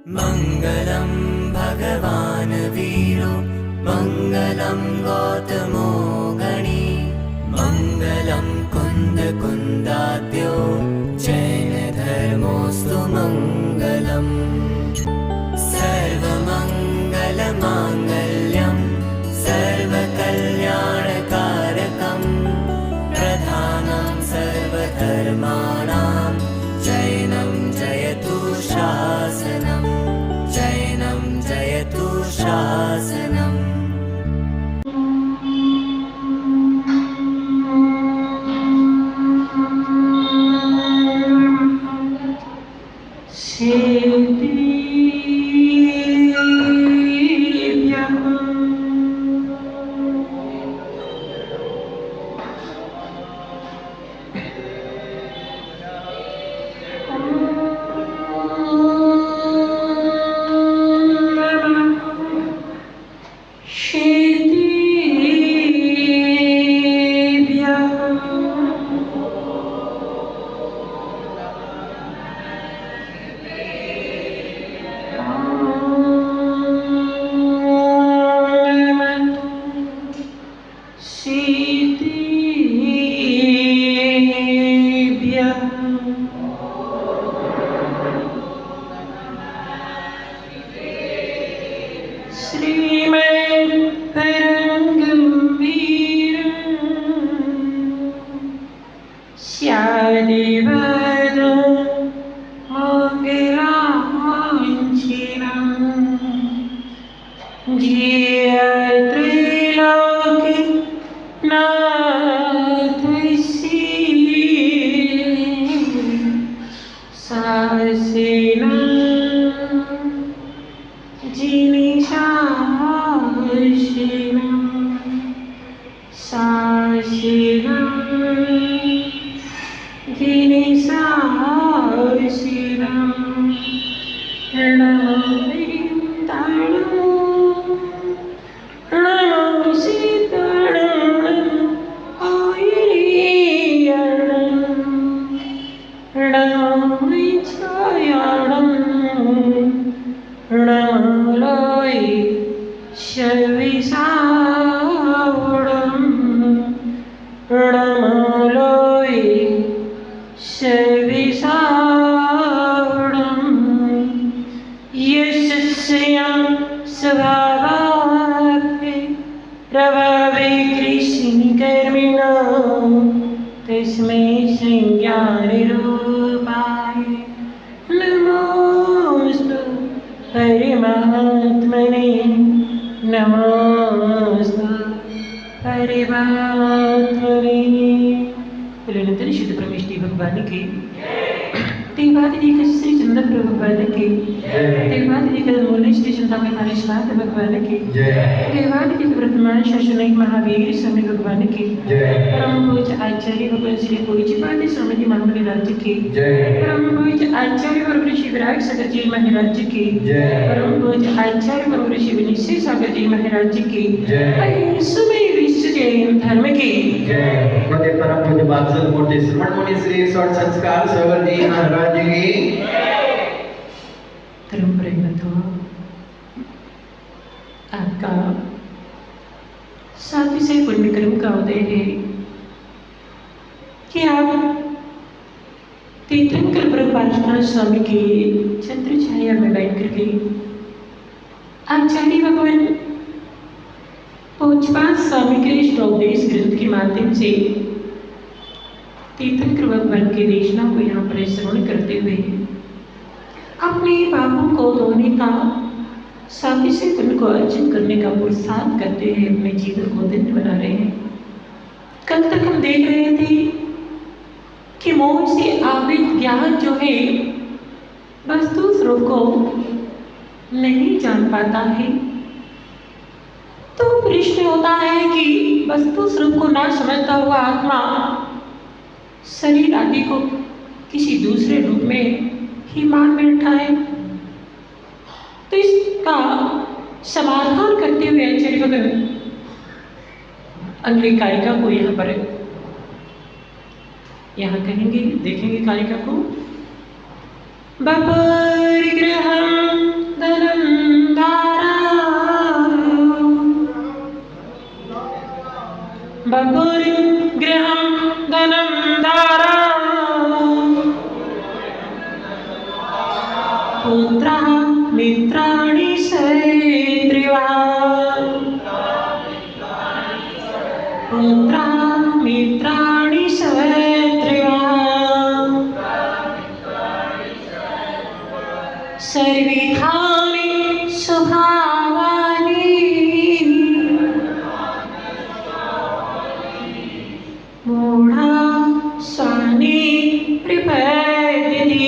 मङ्गलं भगवान् वीरो मङ्गलं गौतमो गणी मङ्गलं कुन्दकुन्दाद्यो जैनधर्मोऽस्तु मङ्गलम् सर्वमङ्गलमाङ्गल्यं सर्वकल्याणकारकं प्रधानं सर्वधर्माणां जैनं जयतु शासनम् जैनं जयतु शासनम्। महावीर स्वामी भगवान की परम पूज्य आचार्य भगवान श्री पूज्यपाद स्वामी जी महाराज की परम पूज्य आचार्य भगवान शिवराज सागर जी महाराज की परम पूज्य आचार्य भगवान शिव निश्चय सागर जी महाराज की समय विश्व जैन धर्म की परम पूज्य बादशाह मूर्ति श्रवण मुनि श्री स्वर संस्कार सागर जी महाराज की धर्म प्रेम आपका साथ से पुण्य कर्म का उदय है कि आप तीर्थंकर प्रभुपाद स्वामी की छत्र छाया में बैठ करके आचार्य भगवान पूज्यपाद स्वामी के श्लोकदेश ग्रंथ के माध्यम से तीर्थंकर भगवान की देशना को यहाँ पर श्रवण करते हुए अपने पापों को धोने का साथी से उनको अर्जन करने का पुरुषार्थ करते हैं, अपने जीवन को धन्य बना रहे हैं। कल तक हम देख रहे थे कि मोह से आवृत ज्ञान जो है वस्तु स्वरूप को नहीं जान पाता है। तो प्रश्न होता है कि वस्तु स्वरूप को ना समझता हुआ आत्मा शरीर आदि को किसी दूसरे रूप में ही मान बैठा है। तो इसका समाधान करते हुए आचार्य भगवान अगली कारिका को यहाँ कहेंगे, देखेंगे कारिका को। बपरिग्रहं बभुर्गृहं धनं दारा पुत्रः मित्राणि सैत्रिवः पुत्रः मित्राणि सैत्रिवः सर्विधानि स्वभावानि मूढा स्वानि प्रपद्यते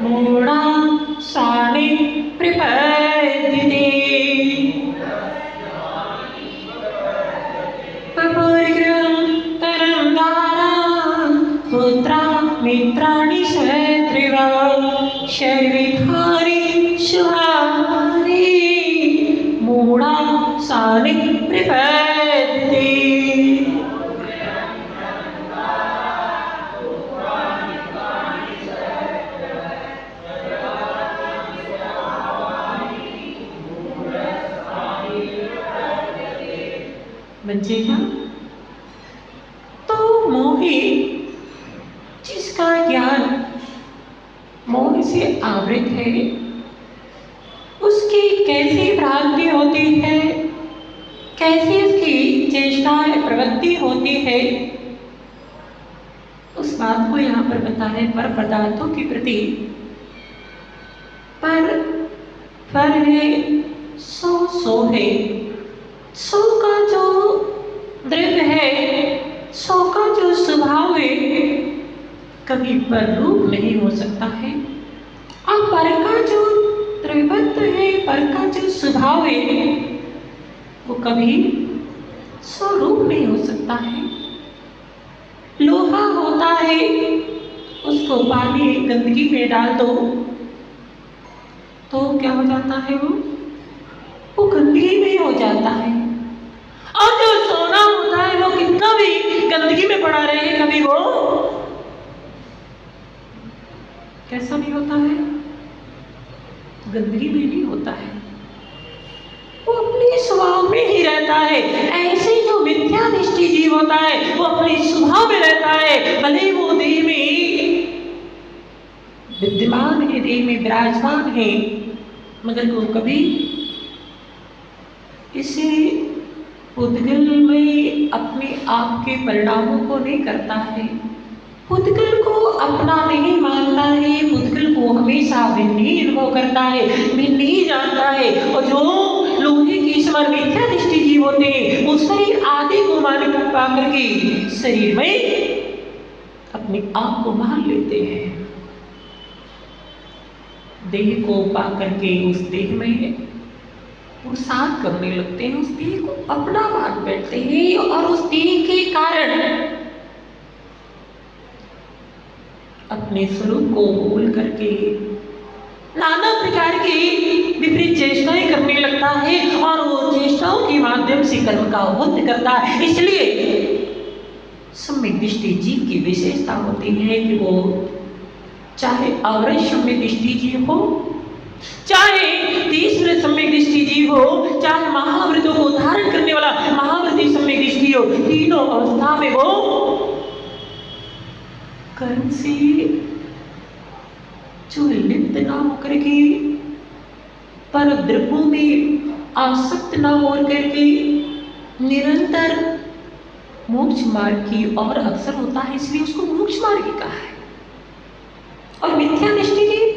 मूढा स्वानि प्रपद्यते बभुर्गृहं धनं दारा पुत्रा मित्राणि सैत्रिवः सर्विधानि शुभानि मूढा स्वानि प्रपद्यते। बच्चेगा तो मोही जिसका ज्ञान मोह से आवृत है उसकी कैसी भ्रांति होती है, कैसी उसकी चेष्टाएं प्रवृत्ति होती है, उस बात को यहाँ पर बताएं। पर पदार्थों के प्रति पर है सो है, सो का जो द्रव्य है, सो का जो स्वभाव है कभी पर रूप नहीं हो सकता है। और पर का जो द्रव्यत्व है, पर का जो स्वभाव है वो कभी स्वरूप नहीं हो सकता है। लोहा होता है, उसको पानी गंदगी में डाल दो तो क्या हो जाता है, वो गंदगी में हो जाता है। और जो सोना होता है वो कितना भी गंदगी में पड़ा रहे कभी वो कैसा नहीं होता है, गंदगी में नहीं होता है, वो अपने स्वभाव में ही रहता है। ऐसे जो मिथ्या दृष्टि जीव होता है वो अपने स्वभाव में रहता है, भले वो देह में विद्यमान है, देह में विराजमान है, मगर वो कभी इसे पुद्गल में अपने आप के परिणामों को नहीं करता है, पुद्गल को अपना नहीं मानता है, पुद्गल को हमेशा भिन्न ही अनुभव करता है, भिन्न ही जानता है। और जो लोहे के समान मिथ्या दृष्टि जीव होते हैं वो शरीर आदि को मान पा करके शरीर में अपने आप को मान लेते हैं, देह को पा करके उस देह में पुरुषार्थ करने लगते हैं, उस देह को अपना मान बैठते हैं और उस देह के कारण अपने स्वरूप को भूल करके नाना प्रकार की विपरीत चेष्टाएं करने लगता है और वो चेष्टाओं के माध्यम से कर्म का उद्बुद्ध करता है। इसलिए सम्यक दृष्टि जीव की विशेषता होती है कि वो चाहे अवरज सम्यक दृष्टि जीव हो, चाहे तीसरे सम्यक दृष्टि जीव हो, चाहे महावृतों को धारण करने वाला महावृति सम्यक दृष्टि हो, तीनों अवस्था में वो कर्म से जो लिप्त ना होकर के पर द्रव्यों में आसक्त ना होकर के निरंतर मोक्ष मार्ग की ओर अग्रसर होता है, इसलिए उसको मोक्ष मार्ग कहा है। और मिथ्या दृष्टि की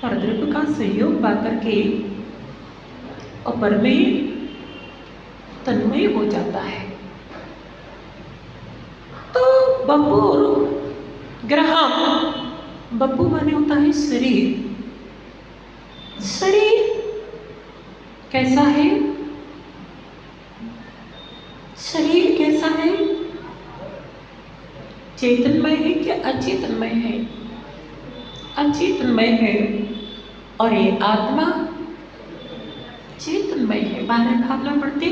परद्रव्य का सहयोग पा करके अपर में तन्मय हो जाता है। तो बपुर ग्रहम, बपु माने होता है शरीर। शरीर कैसा है, शरीर कैसा है, चेतनमय है क्या अचेतनमय है? अचेतनमय है। और ये आत्मा चेतनमय है। 12 भावना पढ़ते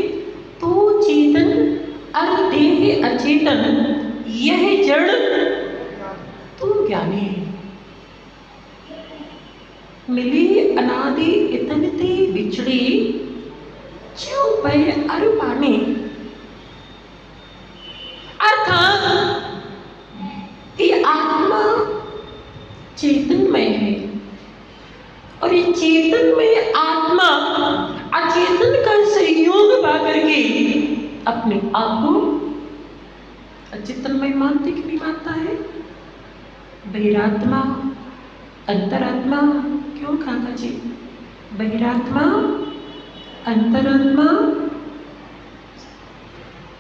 तो चेतन और देह अचेतन, यह जड़ तुम ज्ञानी। मिली अनादि इतनते खिचड़ी जो पे अरु पानी अर्थात ये आत्मा चेतनमय है और ये चेतनमय आत्मा अचेतन का सहयोग पा करके अपने आप को अचेतनमय मानते कि नहीं मानता है? बहिरात्मा अंतरात्मा, क्यों काका जी? बहिरात्मा अंतरात्मा,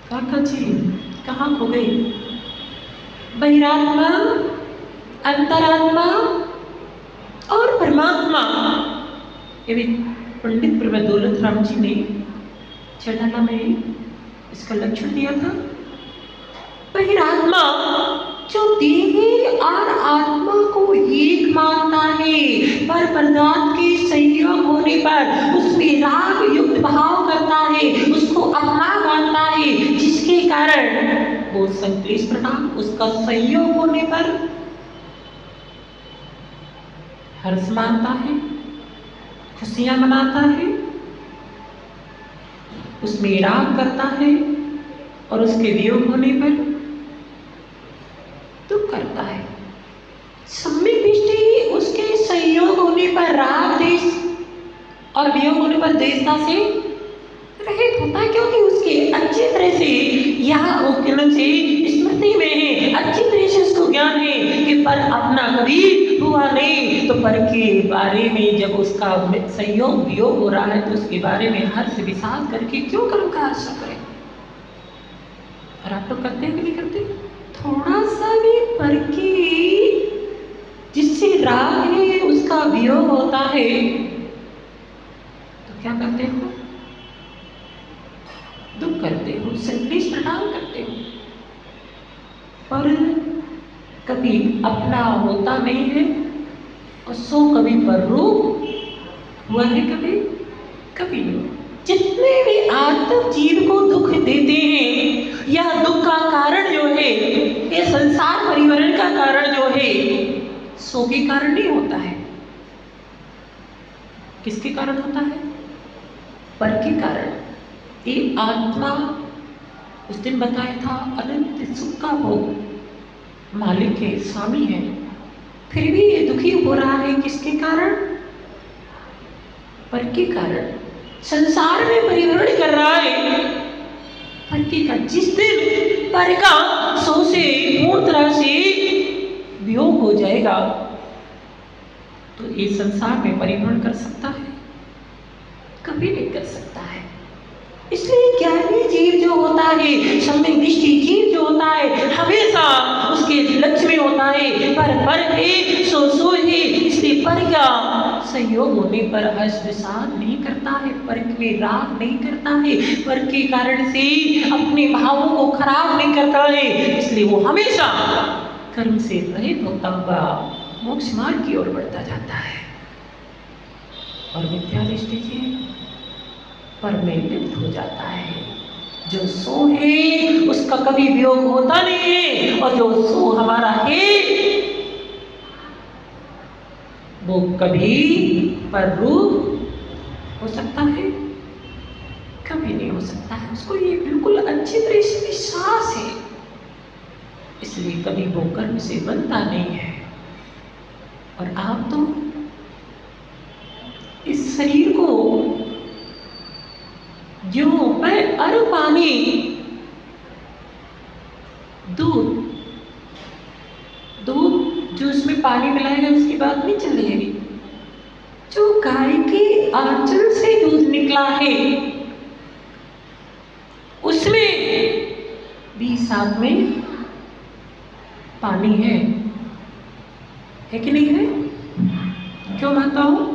काका जी कहाँ खो गई? बहिरात्मा अंतरात्मा और परमात्मा, ये भी पंडित प्रभु दौलत राम जी ने चंडाला में इसका लक्षण दिया था। बहिरात्मा जो देह और आत्मा को एक मानता है, पर पदार्थ के संयोग होने पर उसमें राग युक्त भाव करता है, उसको अपना मानता है, जिसके कारण वो संक्लेश प्रणाम उसका संयोग होने पर हर्ष मानता है, खुशियां मनाता है, उसमें राग करता है और उसके वियोग होने पर दुख करता है। सम्यक दृष्टि उसके संयोग होने पर राग देश और वियोग होने पर देशता से रहित होता है, क्योंकि उसके अच्छी तरह से यहाँ उपकरण से स्मृति में है, अच्छी तरह से उसको ज्ञान है कि पर अपना कभी हुआ नहीं, तो पर के बारे में जब उसका संयोग वियोग हो रहा है तो उसके बारे में हर्ष विषाद करके क्यों कर्म का हर्ष करें? और आप लोग करते हैं कि नहीं करते? थोड़ा सा भी पर की जिससे राग है उसका वियोग होता है तो क्या करते हो? दुख करते हो, संक्लेश प्रणाम करते हो, पर कभी अपना होता नहीं है और सो कभी पर रूप हुआ है, कभी नहीं। जितने भी आत्म जीव को दुख देते हैं या दुख का कारण जो है, ये संसार परिवर्तन का कारण जो है, सो के कारण नहीं होता है। किसके कारण होता है? पर के कारण। ये आत्मा उस दिन बताया था अनंत सुख का भोग मालिक है, स्वामी है, फिर भी ये दुखी हो रहा है किसके कारण? पर के कारण। संसार में परिवर्तन कर रहा है पर के का। जिस दिन पर का सो से पूर्ण तरह से वियोग हो जाएगा तो ये संसार में परिवर्तन कर सकता है? कभी नहीं कर सकता है। इसलिए ज्ञानी जीव जो होता है, सम्यक दृष्टि जीव जो होता है, हमेशा उसके लक्ष्य में होता है पर है सो है, इसलिए पर का संयोग होने पर हर्ष विषाद नहीं करता है, पर में राग नहीं करता है, पर के कारण से अपने भावों को खराब नहीं करता है, इसलिए वो हमेशा कर्म से रहित होता हुआ मोक्ष मार्ग की ओर बढ़ता जाता है। और मिथ्या दृष्टि जी पर में लिप्त हो जाता है। जो सो है उसका कभी वियोग होता नहीं है, और जो सो हमारा है वो कभी पर रूप हो सकता है? कभी नहीं हो सकता है। उसको ये बिल्कुल अच्छी तरह से विश्वास है, इसलिए कभी वो कर्म से बनता नहीं है। और आप तो इस शरीर को जो पर अर पानी दूध जो उसमें पानी मिलाएगा उसकी बात नहीं चल रही। जो गाय के आंचल से दूध निकला है उसमें भी साथ में पानी है कि नहीं है? क्यों मानता हूं?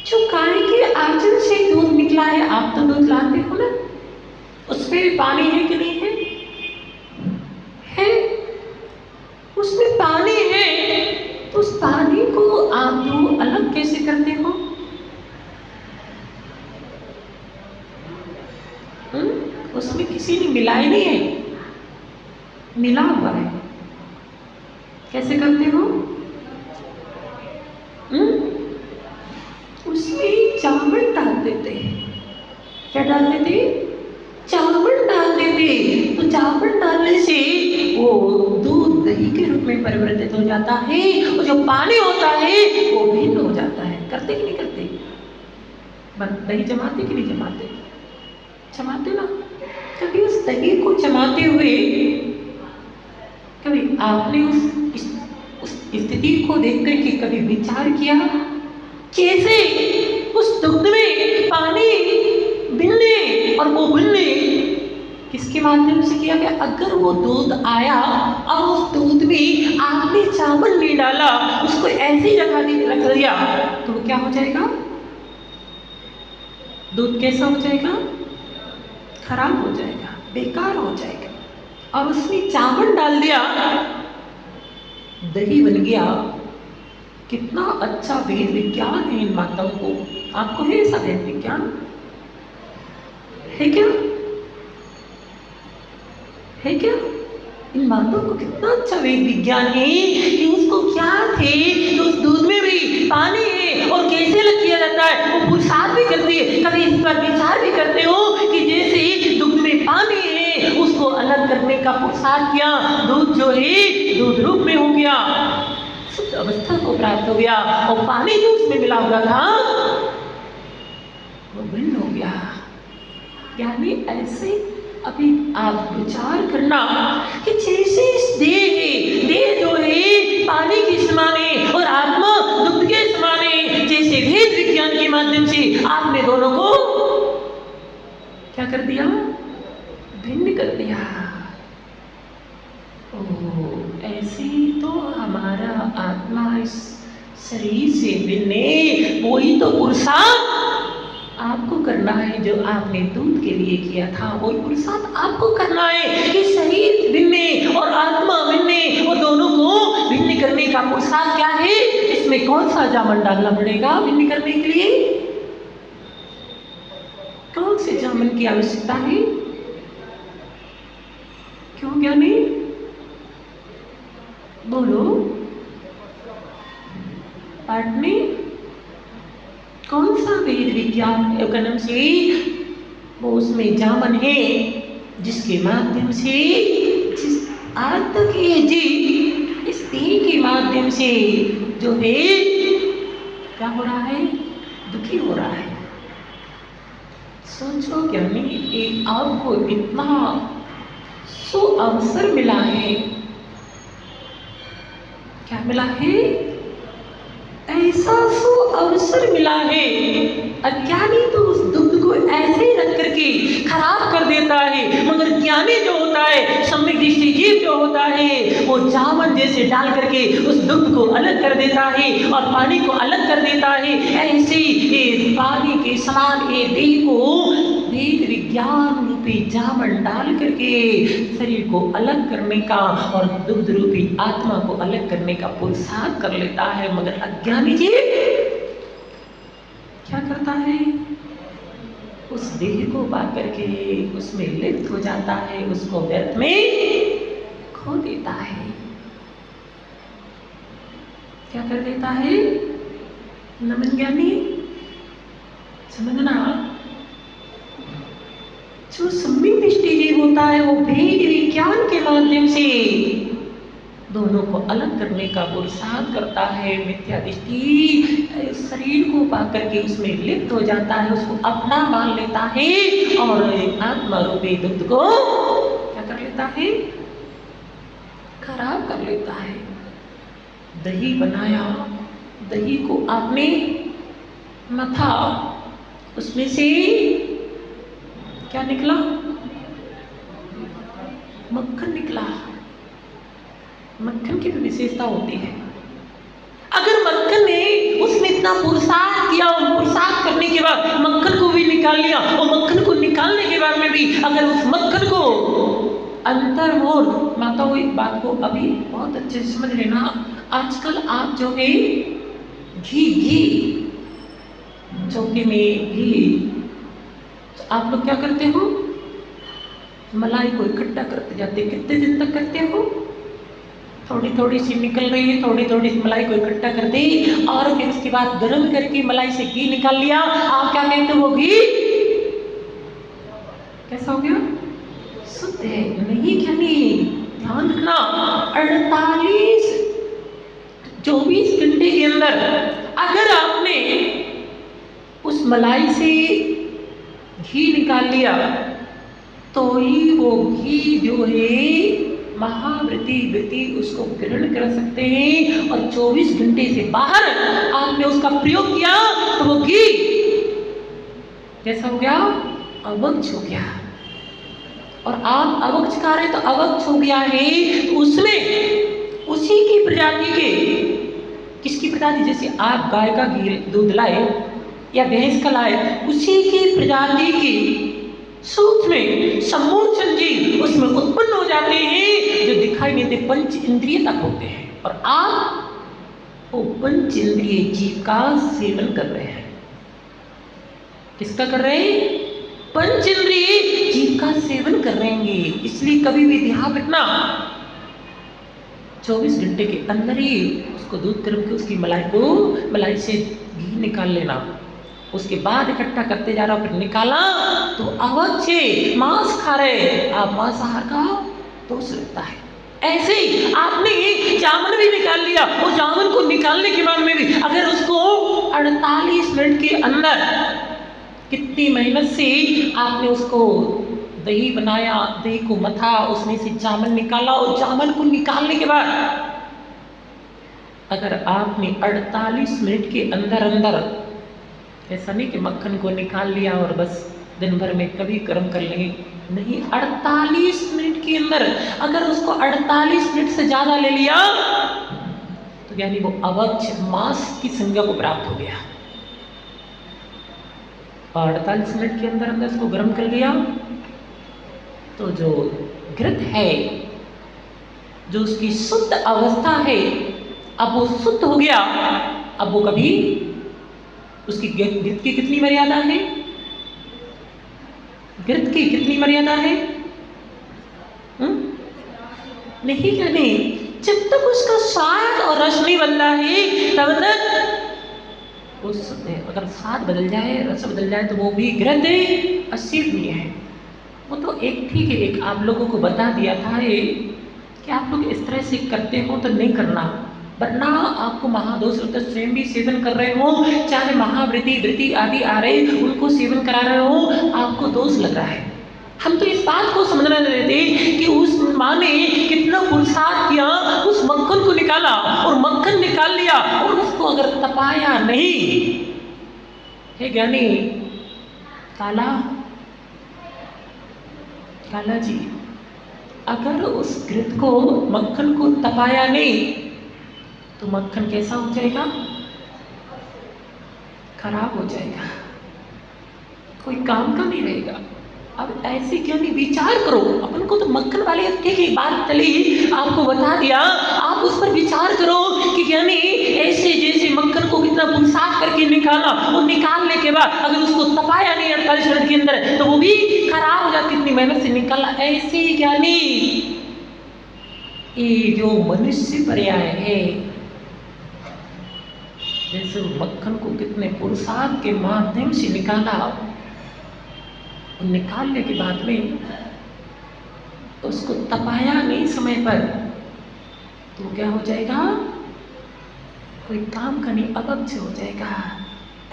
जो गाय के आंचल से दूध निकला है, आप तो दूध लाते हो ना, उसमें भी पानी है कि नहीं है? है। उसमें पानी है तो उस पानी को आप दो अलग कैसे करते हो? उसमें किसी ने मिलाया नहीं है, मिला हुआ है। कैसे करते हो? उसमें चावल डालते थे। क्या डालते थे? चावल डालते थे। तो चावल डालने से वो दूध दही के रूप में परिवर्तित हो जाता है और जो पानी होता है वो भिन्न हो जाता है। करते कि नहीं करते? दही जमाते कि नहीं जमाते? जमाते ना। कभी उस दही को जमाते हुए कभी आपने उस स्थिति को देख कर के कभी विचार किया कैसे उस दुग्ध में पानी भिन्ने और वो भिन्ने किसके माध्यम से किया गया? अगर वो दूध आया और उस दूध में आपने चावल नहीं डाला, उसको ऐसी जगह रख दिया, तो वो क्या हो जाएगा? दूध कैसा हो जाएगा? खराब हो जाएगा, बेकार हो जाएगा। और उसमें चावल डाल दिया, दही बन गया। कितना अच्छा वेद विज्ञान है इन बातों को। आपको है ऐसा वेद विज्ञान? है क्या? है क्या? इन बातों को कितना अच्छा वेद विज्ञान है कि उसको क्या थे कि उस दूध में भी पानी है और कैसे अलग किया जाता है। वो पुरुषार्थ भी करती है। कभी इस पर विचार भी करते हो कि जैसे दूध में पानी है उसको अलग करने का पुरुषार्थ किया, दूध जो है दूध रूप में हो गया, शुद्ध अवस्था को प्राप्त हो गया और पानी जो उसमें मिला हुआ था वो भिन्न हो गया। यानी ऐसे अभी आप विचार करना कि जैसे इस देह जो है पानी के समान है और आत्मा दुग्ध के समान है, जैसे वेद विज्ञान के माध्यम से आपने दोनों को क्या कर दिया? भिन्न कर दिया। ऐसे ही तो हमारा आत्मा इस शरीर से भिन्न है। वही तो पुरुषार्थ आपको करना है जो आपने दूध के लिए किया था। वही पुरुषार्थ आपको करना है कि शरीर भिन्न और आत्मा भिन्न और दोनों को भिन्न करने का पुरुषार्थ क्या है? इसमें कौन सा जामन डालना पड़ेगा भिन्न करने के लिए? कौन से जामन की आवश्यकता है? क्यों ज्ञानी? बोलो। पाटने कौन सा वेद विज्ञान एवं से वो उसमें जामन है जिसके माध्यम से जिस आत्मा के जी इस देह के माध्यम से जो है क्या हो रहा है? दुखी हो रहा है। सोचो ज्ञानी, एक आपको इतना अवसर मिला है। क्या मिला है? ऐसा अवसर मिला है। अज्ञानी तो उस दुग्ध को ऐसे ही रख करके खराब कर देता है, मगर ज्ञानी जो होता है, सम्यक दृष्टि जीव जो होता है, वो जामन जैसे डाल करके उस दुग्ध को अलग कर देता है और पानी को अलग कर देता है। ऐसे ही पानी के समान ये देह को वेद विज्ञान रूपी जामन डाल करके शरीर को अलग करने का और दुग्ध रूपी आत्मा को अलग करने का पुरुषार्थ कर लेता है। मगर अज्ञानी जी क्या करता है? उस देह को पा करके उसमें लिप्त हो जाता है, उसको व्यर्थ में खो देता है। क्या कर देता है? नमन ज्ञानी, समझना, जो सम्यक दृष्टि जीव होता है वो वेद विज्ञान के माध्यम से दोनों को अलग करने का पुरुषार्थ करता है। मिथ्या दृष्टि शरीर को पा करके उसमें लिप्त हो जाता है, उसको अपना मान लेता है और आत्मा रूपी दुग्ध को क्या कर लेता है? खराब कर लेता है। दही बनाया, दही को आपने मथा, उसमें से क्या निकला? मक्खन निकला। मक्खन की भी विशेषता होती है। अगर मक्खन ने उसने इतना पुरुषार्थ किया और पुरुषार्थ करने के बाद मक्खन को भी निकाल लिया और मक्खन को निकालने के बाद में भी अगर उस मक्खन को अंतर्मोल, माताओं एक बात को अभी बहुत अच्छे से समझ लेना। आजकल आप जो है घी चौके में घी, तो आप लोग क्या करते हो? मलाई को इकट्ठा करते जाते। कितने दिन तक करते हो? थोड़ी थोड़ी सी निकल रही है, थोड़ी थोड़ी सी मलाई को इकट्ठा कर दी और फिर उसके बाद गर्म करके मलाई से घी निकाल लिया। आप क्या कहते हो, वो घी कैसा हो गया, शुद्ध है। नहीं क्या नहीं, ध्यान रखना 24 घंटे के अंदर अगर आपने उस मलाई से घी निकाल लिया तो ही वो घी जो है महाव्रती व्रती उसको ग्रहण कर सकते हैं। और 24 घंटे से बाहर आपने उसका प्रयोग किया तो वो घी कैसा हो गया, अवक्ष हो गया। और आप अवक्ष खा रहे तो अवक्ष हो गया है, तो उसमें उसी की प्रजाति के, किसकी प्रजाति, जैसे आप गाय का घी दूध लाए या भैंस का लाए, उसी की प्रजाति की सूक्ष्म समूचन जीव उसमें उत्पन्न हो जाते हैं जो दिखाई नहीं देते, पंच इंद्रिय तक होते हैं। और आप वो पंच इंद्रिय जीव का सेवन कर रहे हैं। किसका कर रहे हैं, पंच इंद्रिय जीव का सेवन कर रहे हैं। इसलिए कभी भी ध्यान रखना 24 घंटे के अंदर ही उसको दूध गर्म के उसकी मलाई से घी निकाल लेना। उसके बाद इकट्ठा करते जा रहा, फिर निकाला तो अवक्ष मांस खा रहे, आप मांसाहार का दोष लगता है। ऐसे ही आपने जामुन भी निकाल लिया, वो जामुन को निकालने के बाद में भी अगर उसको 48 मिनट के अंदर, कितनी मेहनत से आपने उसको दही बनाया, दही को मथा, उसमें से जामुन निकाला, और जामुन को निकालने के बाद अगर आपने 48 मिनट के अंदर ऐसा नहीं कि मक्खन को निकाल लिया और बस दिन भर में कभी गर्म कर लेंगे, नहीं, 48 मिनट के अंदर अगर उसको 48 मिनट से ज़्यादा ले लिया तो यानी वो अवक्ष मांस की संज्ञा को प्राप्त हो गया। और 48 मिनट के अंदर उसको गर्म कर लिया तो जो घृत है, जो उसकी शुद्ध अवस्था है, अब वो शुद्ध हो गया। अब वो कभी उसकी घृत की कितनी मर्यादा है, घृत की कितनी मर्यादा है, नहीं क्या नहीं, जब तक उसका स्वाद और रस नहीं बदला है तब तक उस, अगर स्वाद बदल जाए, रस बदल जाए तो वो भी घृत असिद्धनीय है। वो तो एक ठीक है, एक आप लोगों को बता दिया था ये कि आप लोग इस तरह से करते हो तो नहीं करना, वरना आपको महादोष होता है। स्वयं भी सेवन कर रहे हो, चाहे महावृत्ति वृत्ति आदि आ रहे उनको सेवन करा रहे हो, आपको दोष लग रहा है। हम तो इस बात को समझना रहते कि उस माँ ने कितना पुरुषार्थ किया, उस मक्खन को निकाला और मक्खन निकाल लिया और उसको अगर तपाया नहीं, हे ज्ञानी काला जी, अगर उस घृत को, मक्खन को तपाया नहीं तो मक्खन कैसा हो जाएगा, खराब हो जाएगा, कोई काम का नहीं रहेगा। अब ऐसे क्यों नहीं, विचार करो। अपन को तो मक्खन वाले ठीक है, बात चली, आपको बता दिया, आप उस पर विचार करो कि यानी ऐसे जैसे मक्खन को कितना पुरुषार्थ करके निकाला, और निकालने के बाद अगर उसको तपाया नहीं 48 मिनट के अंदर तो वो भी खराब हो जाती, इतनी मेहनत से निकाला। ऐसे ही ज्ञानी ये जो मनुष्य पर्याय है, जैसे मक्खन को कितने पुरुषार्थ के माध्यम से निकाला, और निकालने के बाद में उसको तपाया नहीं समय पर तो क्या हो जाएगा, कोई काम का नहीं, अवक्ष हो जाएगा।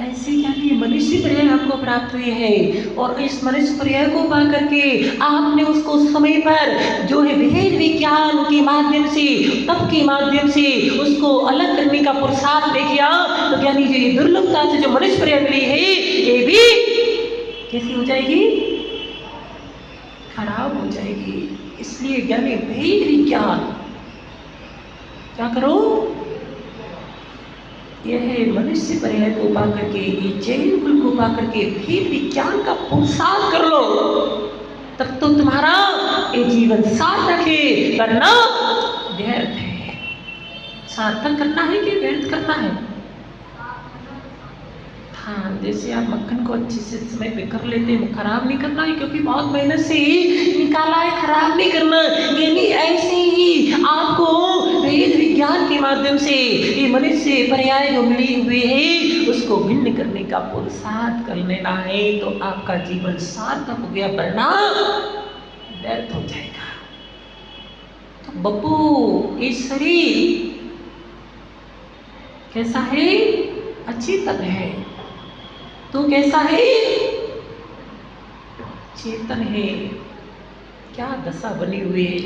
ऐसे यानी मनुष्य पर्याय आपको प्राप्त हुई है, और इस मनुष्य पर्याय को पा करके आपने उसको समय पर जो है भेद विज्ञान के माध्यम से, तप के माध्यम से उसको अलग करने का पुरुषार्थ ले किया, तो यानी जो ये दुर्लभता से जो मनुष्य पर्याय मिली है ये भी कैसी हो जाएगी, खराब हो जाएगी। इसलिए ज्ञानी भेद विज्ञान क्या करो, यह मनुष्य पर्याय को पा करके, ये जैन कुल को पा करके भेद विज्ञान का पुरुषार्थ कर लो, तब तो तुम्हारा ये जीवन सार्थक है, वरना व्यर्थ है। सार्थक करना है कि व्यर्थ करना है? हाँ, जैसे आप मक्खन को अच्छे से समय पे कर लेते हैं, खराब नहीं करना है, क्योंकि बहुत मेहनत से निकाला है, खराब नहीं करना। यानी ऐसे ही आपको ज्ञान के माध्यम से ये मनुष्य पर्याय जो मिली हुई है उसको भिन्न करने का पुरुषार्थ कर लेना है तो आपका जीवन सार्थक हो गया, वरना व्यर्थ हो जाएगा। तो बब्बू ये शरीर कैसा है? अचेतन है। तो कैसा है? चेतन है। क्या दशा बनी हुई है?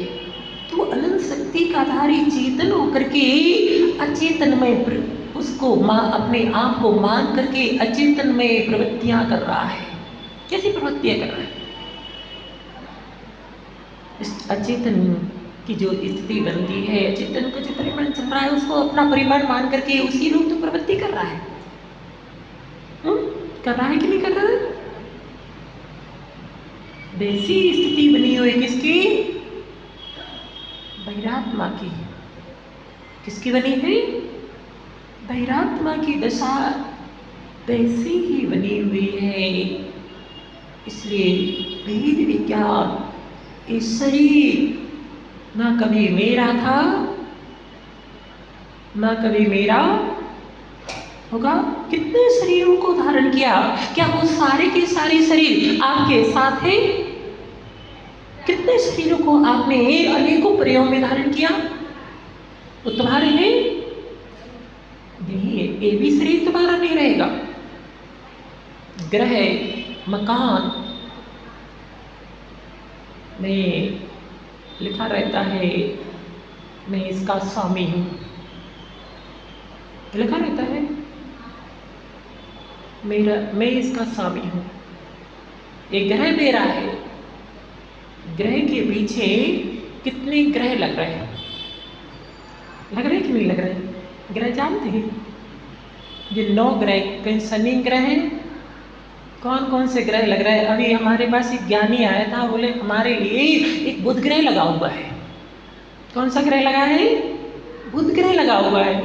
तो अनंत शक्ति का धारी चेतन होकर के अचेतन में उसको अपने आप को मान करके अचेतन में प्रवृत्तियां कर रहा है। कैसी प्रवृत्तियां कर रहा है? इस अचेतन की जो स्थिति बनती है, अचेतन का जो परिमाण चल रहा है उसको अपना परिमाण मान करके उसी रूप तो प्रवृत्ति कर रहा है। कर रहा है कि नहीं कर रहा है? वैसी स्थिति बनी हुई किसकी? बहिरात्मा की। किसकी बनी है? बहिरात्मा की दशा वैसी ही बनी हुई है। इसलिए भेद विज्ञान इस शरीर ना कभी मेरा था ना कभी मेरा होगा। कितने शरीरों को धारण किया? क्या वो सारे के सारे शरीर आपके साथ है? कितने शरीरों को आपने अनेकों प्रयोग में धारण किया? वो तुम्हारे हैं? नहीं, ये भी शरीर तुम्हारा नहीं रहेगा। ग्रह मकान में लिखा रहता है मैं इसका स्वामी हूँ, लिखा रहता है मैं इसका स्वामी हूँ। एक ग्रह मेरा है। ग्रह के पीछे कितने ग्रह लग रहे हैं? लग रहे कि नहीं लग रहे? ग्रह जानते हैं? ये 9 ग्रह, कहीं शनि ग्रह है। कौन कौन से ग्रह लग रहे हैं? अभी हमारे पास एक ज्ञानी आया था, बोले हमारे लिए एक बुध ग्रह लगा हुआ है। कौन सा ग्रह लगा है? बुध ग्रह लगा हुआ है।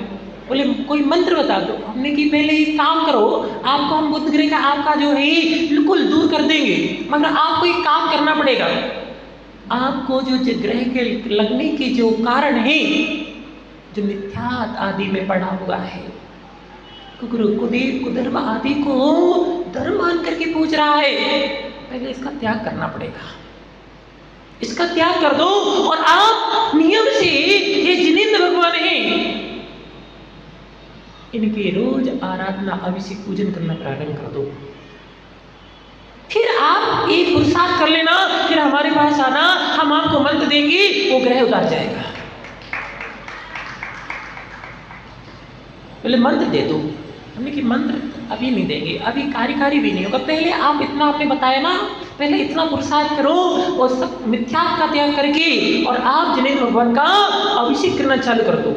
बोले कोई मंत्र बता दो। हमने कि पहले एक काम करो, आपको हम बुध ग्रह का आपका जो है बिल्कुल दूर कर देंगे, मगर आपको एक काम करना पड़ेगा। आपको जो ग्रह के लगने के जो कारण है, जो मिथ्यात आदि में पड़ा हुआ है, कुदेव कुधर्म आदि को धर्म मान करके पूछ रहा है, पहले इसका त्याग करना पड़ेगा। इसका त्याग कर दो और आप नियम से ये जिनेंद्र भगवान हैं, इनकी रोज आराधना अभिषेक पूजन करना प्रारंभ कर दो। फिर आप एक पुरुषार्थ कर लेना, फिर हमारे पास आना, हम आपको मंत्र देंगे, वो ग्रह उतार जाएगा। पहले मंत्र दे दो। हमने कि मंत्र अभी नहीं देंगे, अभी कार्यकारी भी नहीं होगा। पहले आप इतना आपने बताया ना, पहले इतना पुरुषार्थ करो और सब मिथ्यात्व का त्याग करके और आप जिनेंद्र भगवान का अभिषेक करना चालू कर दो,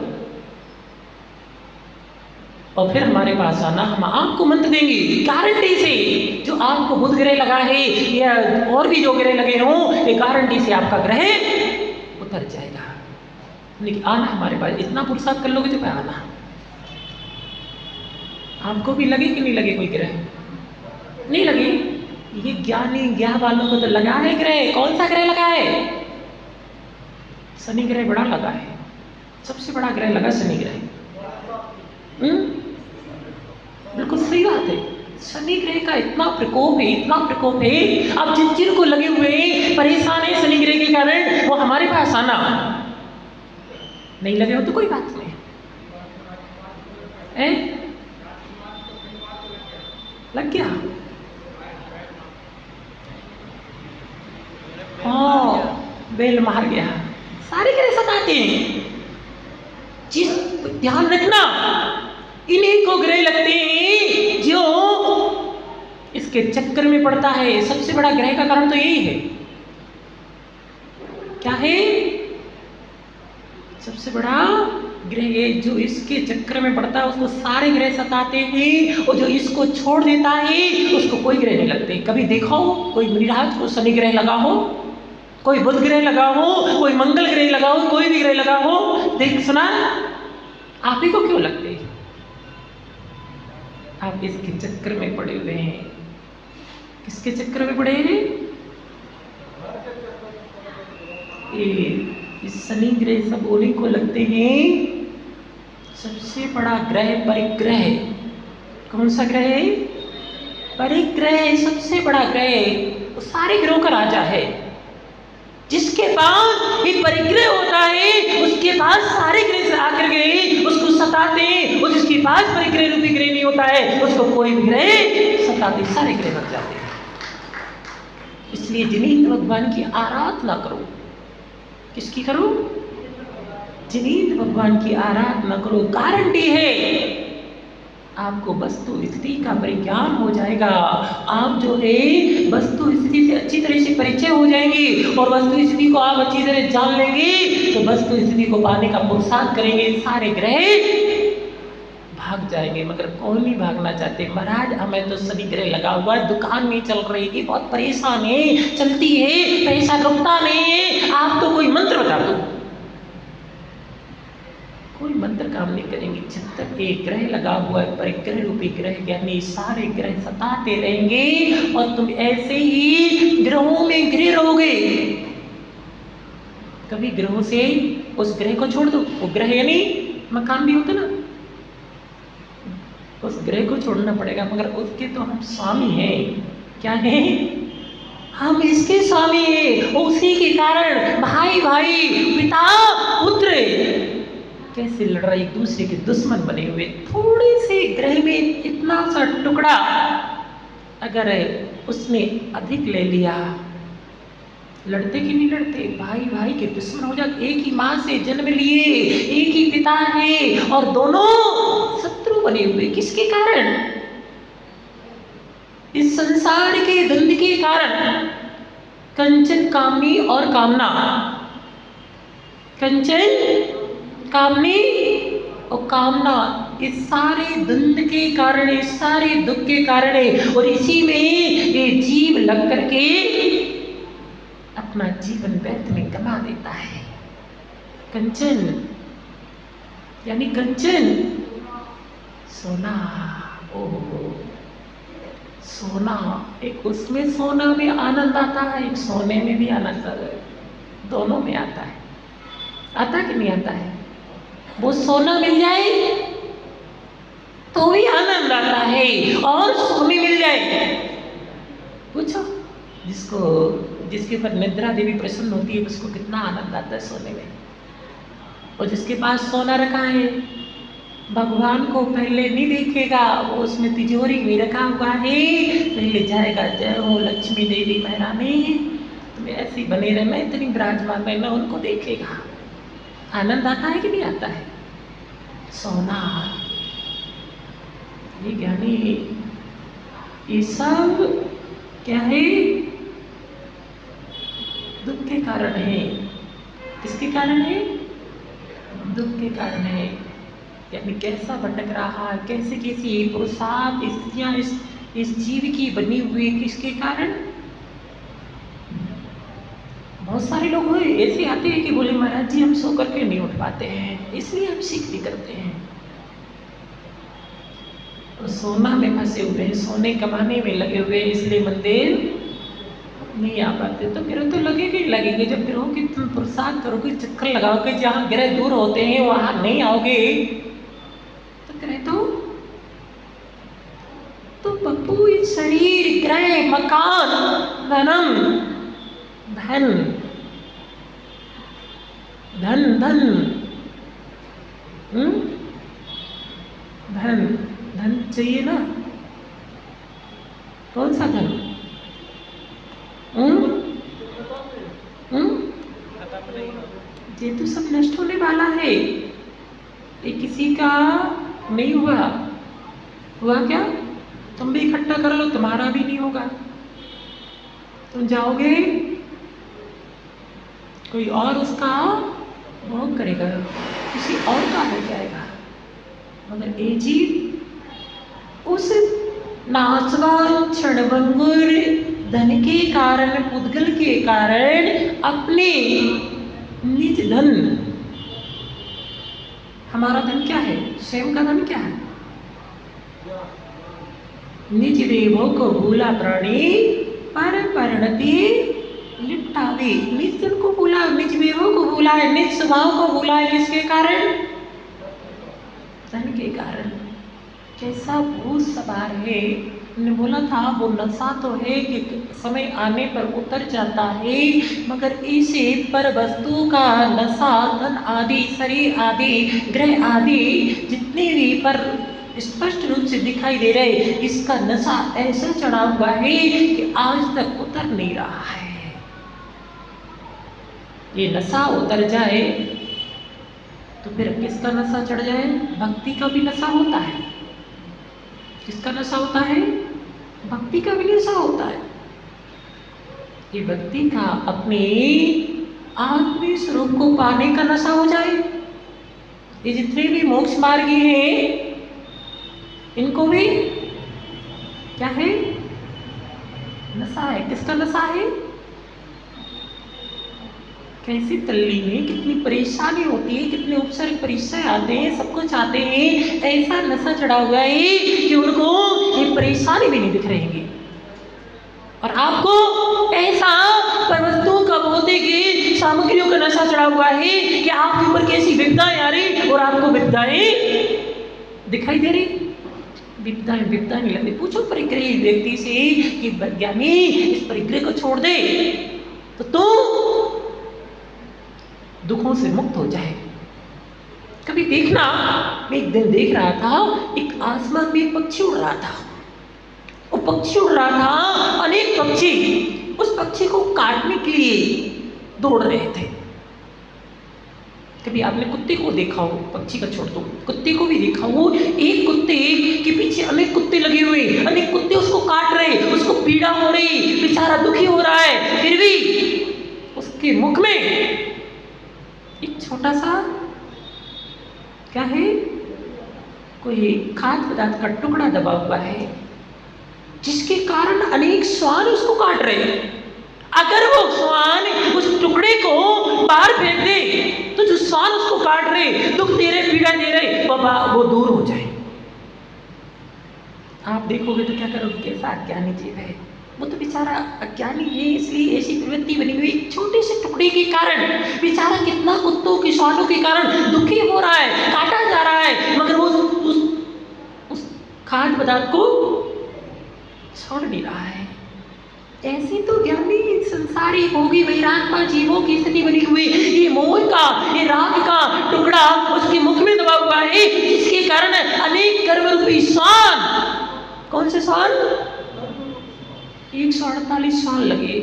और फिर हमारे पास आना, हम आपको मंत्र देंगे गारंटी से। जो आपको बुध ग्रह लगा है या और भी जो ग्रह लगे हों, ये गारंटी से आपका ग्रह उतर जाएगा। लेकिन आना हमारे पास, इतना पुरुषार्थ कर लोगे तो क्या आना। आपको भी लगे कि नहीं लगे कोई ग्रह? नहीं लगे। ये ज्ञानी ज्ञान वालों को तो लगा है ग्रह। कौन सा ग्रह लगा है? शनि ग्रह बड़ा लगा है, सबसे बड़ा ग्रह लगा शनि ग्रह। बिल्कुल सही बात है। शनि ग्रह का इतना प्रकोप है, इतना प्रकोप है। अब जिन जिन को लगे हुए परेशान है शनि ग्रह के कारण, वो हमारे पास आना। नहीं लगे हो तो कोई बात नहीं है, लग गया। हाँ, बेल मार गया। सारे ग्रह सताते हैं। जिस ध्यान रखना, इन्हीं को ग्रह लगते हैं जो इसके चक्कर में पड़ता है। सबसे बड़ा ग्रह का कारण तो यही है। क्या है? सबसे बड़ा ग्रह जो इसके चक्कर में पड़ता है उसको सारे ग्रह सताते हैं, और जो इसको छोड़ देता है उसको कोई ग्रह नहीं लगते। कभी देखो कोई मृगराज को शनि ग्रह लगा हो, कोई बुध ग्रह लगा हो, कोई मंगल ग्रह लगा हो, कोई भी ग्रह लगा हो, देख सुना आप ही को क्यों लगते? आप इसके चक्कर में पड़े हुए हैं। किसके चक्कर में पड़े हैं? इस शनि ग्रह सब उन्हीं को लगते हैं सबसे बड़ा ग्रह परिग्रह, कौन सा ग्रह है? परिग्रह सबसे बड़ा ग्रह, वो सारे ग्रहों का राजा है। जिसके पास एक परिग्रह होता है उसके पास सारे ग्रह आकर के उसको सताते हैं, और जिसके पास परिग्रह रूपी ग्रह नहीं होता है उसको कोई भी ग्रह सताते, सारे ग्रह बच जाते हैं। इसलिए जिनींद्र भगवान की आराधना करो। किसकी करो? जिनींद्र भगवान की आराधना करो। गारंटी है आपको वस्तु स्थिति का परिज्ञान हो जाएगा। आप जो है वस्तु स्थिति से अच्छी तरह से परिचय हो जाएंगे, और वस्तु स्थिति को आप अच्छी तरह जान लेंगे तो वस्तु स्थिति को पाने का पुरुषार्थ करेंगे। सारे ग्रह भाग जाएंगे, मगर कौन नहीं भागना चाहते? महाराज हमें तो शनि ग्रह लगा हुआ है, दुकान नहीं चल रही है, बहुत परेशान है, चलती है, पैसा रुकता नहीं है। आप तो कोई मंत्र बता दो, कोई मंत्र काम नहीं करेंगे। जब तक एक ग्रह लगा हुआ है, परिग्रह रूपी ग्रह, यानी सारे ग्रह सताते रहेंगे और तुम ऐसे ही ग्रहों में घिरे रहोगे। कभी ग्रहों से उस ग्रह को छोड़ दो, वो ग्रह यानी मकान भी होता ना, उस ग्रह को छोड़ना पड़ेगा, मगर उसके तो हम स्वामी हैं। क्या है? हम इसके स्वामी हैं। उसी के कारण भाई भाई, पिता पुत्र कैसे लड़ रहे, एक दूसरे के दुश्मन बने हुए। थोड़े से ग्रह में इतना सा टुकड़ा अगर उसने अधिक ले लिया, लड़ते कि नहीं लड़ते? भाई भाई के दुश्मन हो जाते। एक ही माँ से जन्म लिए, एक ही पिता है, और दोनों शत्रु बने हुए। किसके कारण? इस संसार के द्वंद्व के कारण। कंचन कामनी और कामना, कंचन कामनी और कामना, इस सारे द्वंद्व के कारण, इस सारे दुख के कारण है, और इसी में ये जीव लग करके अपना जीवन व्यर्थ में गमा देता है। कंचन यानी कंचन सोना, ओहो सोना, एक उसमें सोना में आनंद आता है, एक सोने में भी आनंद आता है, दोनों में आता है। आता कि नहीं आता है? वो सोना मिल जाए तो भी आनंद आता है, और सोने मिल जाए, पूछो जिसके ऊपर निद्रा देवी प्रसन्न होती है उसको कितना आनंद आता है सोने में। और जिसके पास सोना रखा है भगवान को पहले नहीं देखेगा, वो उसमें तिजोरी में रखा हुआ है, पहले जाएगा जय हो लक्ष्मी देवी महारानी, तुम ऐसे ही बने रहे, मैं इतनी विराजमान है, उनको देखेगा। आनंद आता है कि नहीं आता है? सोना, ये ज्ञानी, ये सब क्या है? दुख के कारण है। किसके कारण है? दुख के कारण है। यानी कैसा भटक रहा है, कैसे कैसी पुरुषार्थ स्त्रियां इस जीव की बनी हुई, किसके कारण? बहुत सारे लोग ऐसे आते हैं कि बोले महाराज जी हम सो करके नहीं उठ पाते हैं, इसलिए हम सीखती करते हैं। तो सोना में फंसे हुए हैं, सोने कमाने में लगे हुए, इसलिए मंदिर नहीं आ पाते। तो ग्रह तो लगेंगे ही लगेंगे। जब ग्रहों की तुम पुरुषार्थ करोगे, चक्कर लगाओगे, जहाँ ग्रह दूर होते हैं वहाँ नहीं आओगे, तो ग्रह तो पप्पू इस शरीर, ग्रह, मकान, धनम, धन धन धन धन धन चाहिए ना? कौन सा धन? ये तो सब नष्ट होने वाला है। ये किसी का नहीं हुआ क्या? तुम भी इकट्ठा कर लो, तुम्हारा भी नहीं होगा। तुम जाओगे, कोई और उसका भोग करेगा, किसी और का हो जाएगा। मगर ये जीव उस नाचवान क्षणभंगुर धन के कारण, पुद्गल के कारण अपने निज धन, हमारा धन क्या है? स्वयं का धन क्या है? निज देवों को भूला प्राणी पर परिणति लिपटावे। निज धन को भूला, निज देवों को भूला है, निज स्वभाव को भूला है। किसके कारण? धन के कारण कैसा भूत सवार है। हमने बोला था वो नशा तो है कि समय आने पर उतर जाता है, मगर इसे पर वस्तु का नशा, धन आदि, शरीर आदि, ग्रह आदि जितने भी पर स्पष्ट रूप से दिखाई दे रहे, इसका नशा ऐसा चढ़ा हुआ है कि आज तक उतर नहीं रहा है। ये नशा उतर जाए तो फिर किसका नशा चढ़ जाए? भक्ति का भी नशा होता है। किसका नशा होता है? भक्ति का भी नशा होता है। ये भक्ति का अपने आत्मी स्वरूप को पाने का नशा हो जाए। ये जितने भी मोक्ष मार्गी हैं, इनको भी क्या है? नशा है। किसका नशा है? कैसी तल्लीन है, कितनी परेशानी होती है, कितने उपसर्ग परिचय आते हैं, सब कुछ आते हैं, ऐसा नशा चढ़ा हुआ है कि उनको ये परेशानी भी नहीं दिख रहेंगी। और आपको ऐसा पर वस्तुओं का, भौतिक सामग्रियों का नशा चढ़ा हुआ है कि आपके ऊपर कैसी विपदाएं आ रही और आपको विपदाएं दिखाई दे रही। विपदाएं नहीं लगती। पूछो परिग्रही व्यक्ति से कि ज्ञानी इस परिग्रह को छोड़ दे तो तू दुखों से मुक्त हो जाए। कभी देखना, मैं एक दिन देख रहा था, एक आसमान में एक पक्षी उड़ रहा था। वो पक्षी उड़ रहा था, अनेक पक्षी उस पक्षी को काटने के लिए दौड़ रहे थे। कभी आपने कुत्ते को देखा हो? पक्षी का छोड़ दो, कुत्ते को भी देखा हो। एक कुत्ते के पीछे अनेक कुत्ते लगे हुए, अनेक कुत्ते उसको काट रहे, उसको पीड़ा हो रही, बेचारा दुखी हो रहा है, फिर भी उसके मुख में एक छोटा सा क्या है? कोई खाद्य पदार्थ का टुकड़ा दबा हुआ है, जिसके कारण अनेक श्वान उसको काट रहे। अगर वो श्वान उस टुकड़े को बाहर फेंक दे तो जो श्वान उसको काट रहे, दुख दे रहे, पीड़ा दे रहे, वो दूर हो जाए। आप देखोगे तो क्या करोगे? कैसा अज्ञानी जीव है वो, तो बेचारा अज्ञानी है, इसलिए ऐसी प्रवृत्ति बनी हुई। छोटे से टुकड़े के कारण बेचारा कितना कुत्तों के, श्वानों के कारण दुखी हो रहा है, काटा जा रहा है, मगर वो उस खाद्य पदार्थ को छोड़ नहीं रहा है। ऐसी तो ज्ञानी संसारी भोगी वैराग्य जीवों की स्थिति बनी हुई। ये मोह का, ये राग का टुकड़ा उसके मुख में दबा हुआ है, जिसके कारण अनेक कर्मरूपी श्वान, कौन से श्वान? 148 श्वान लगे।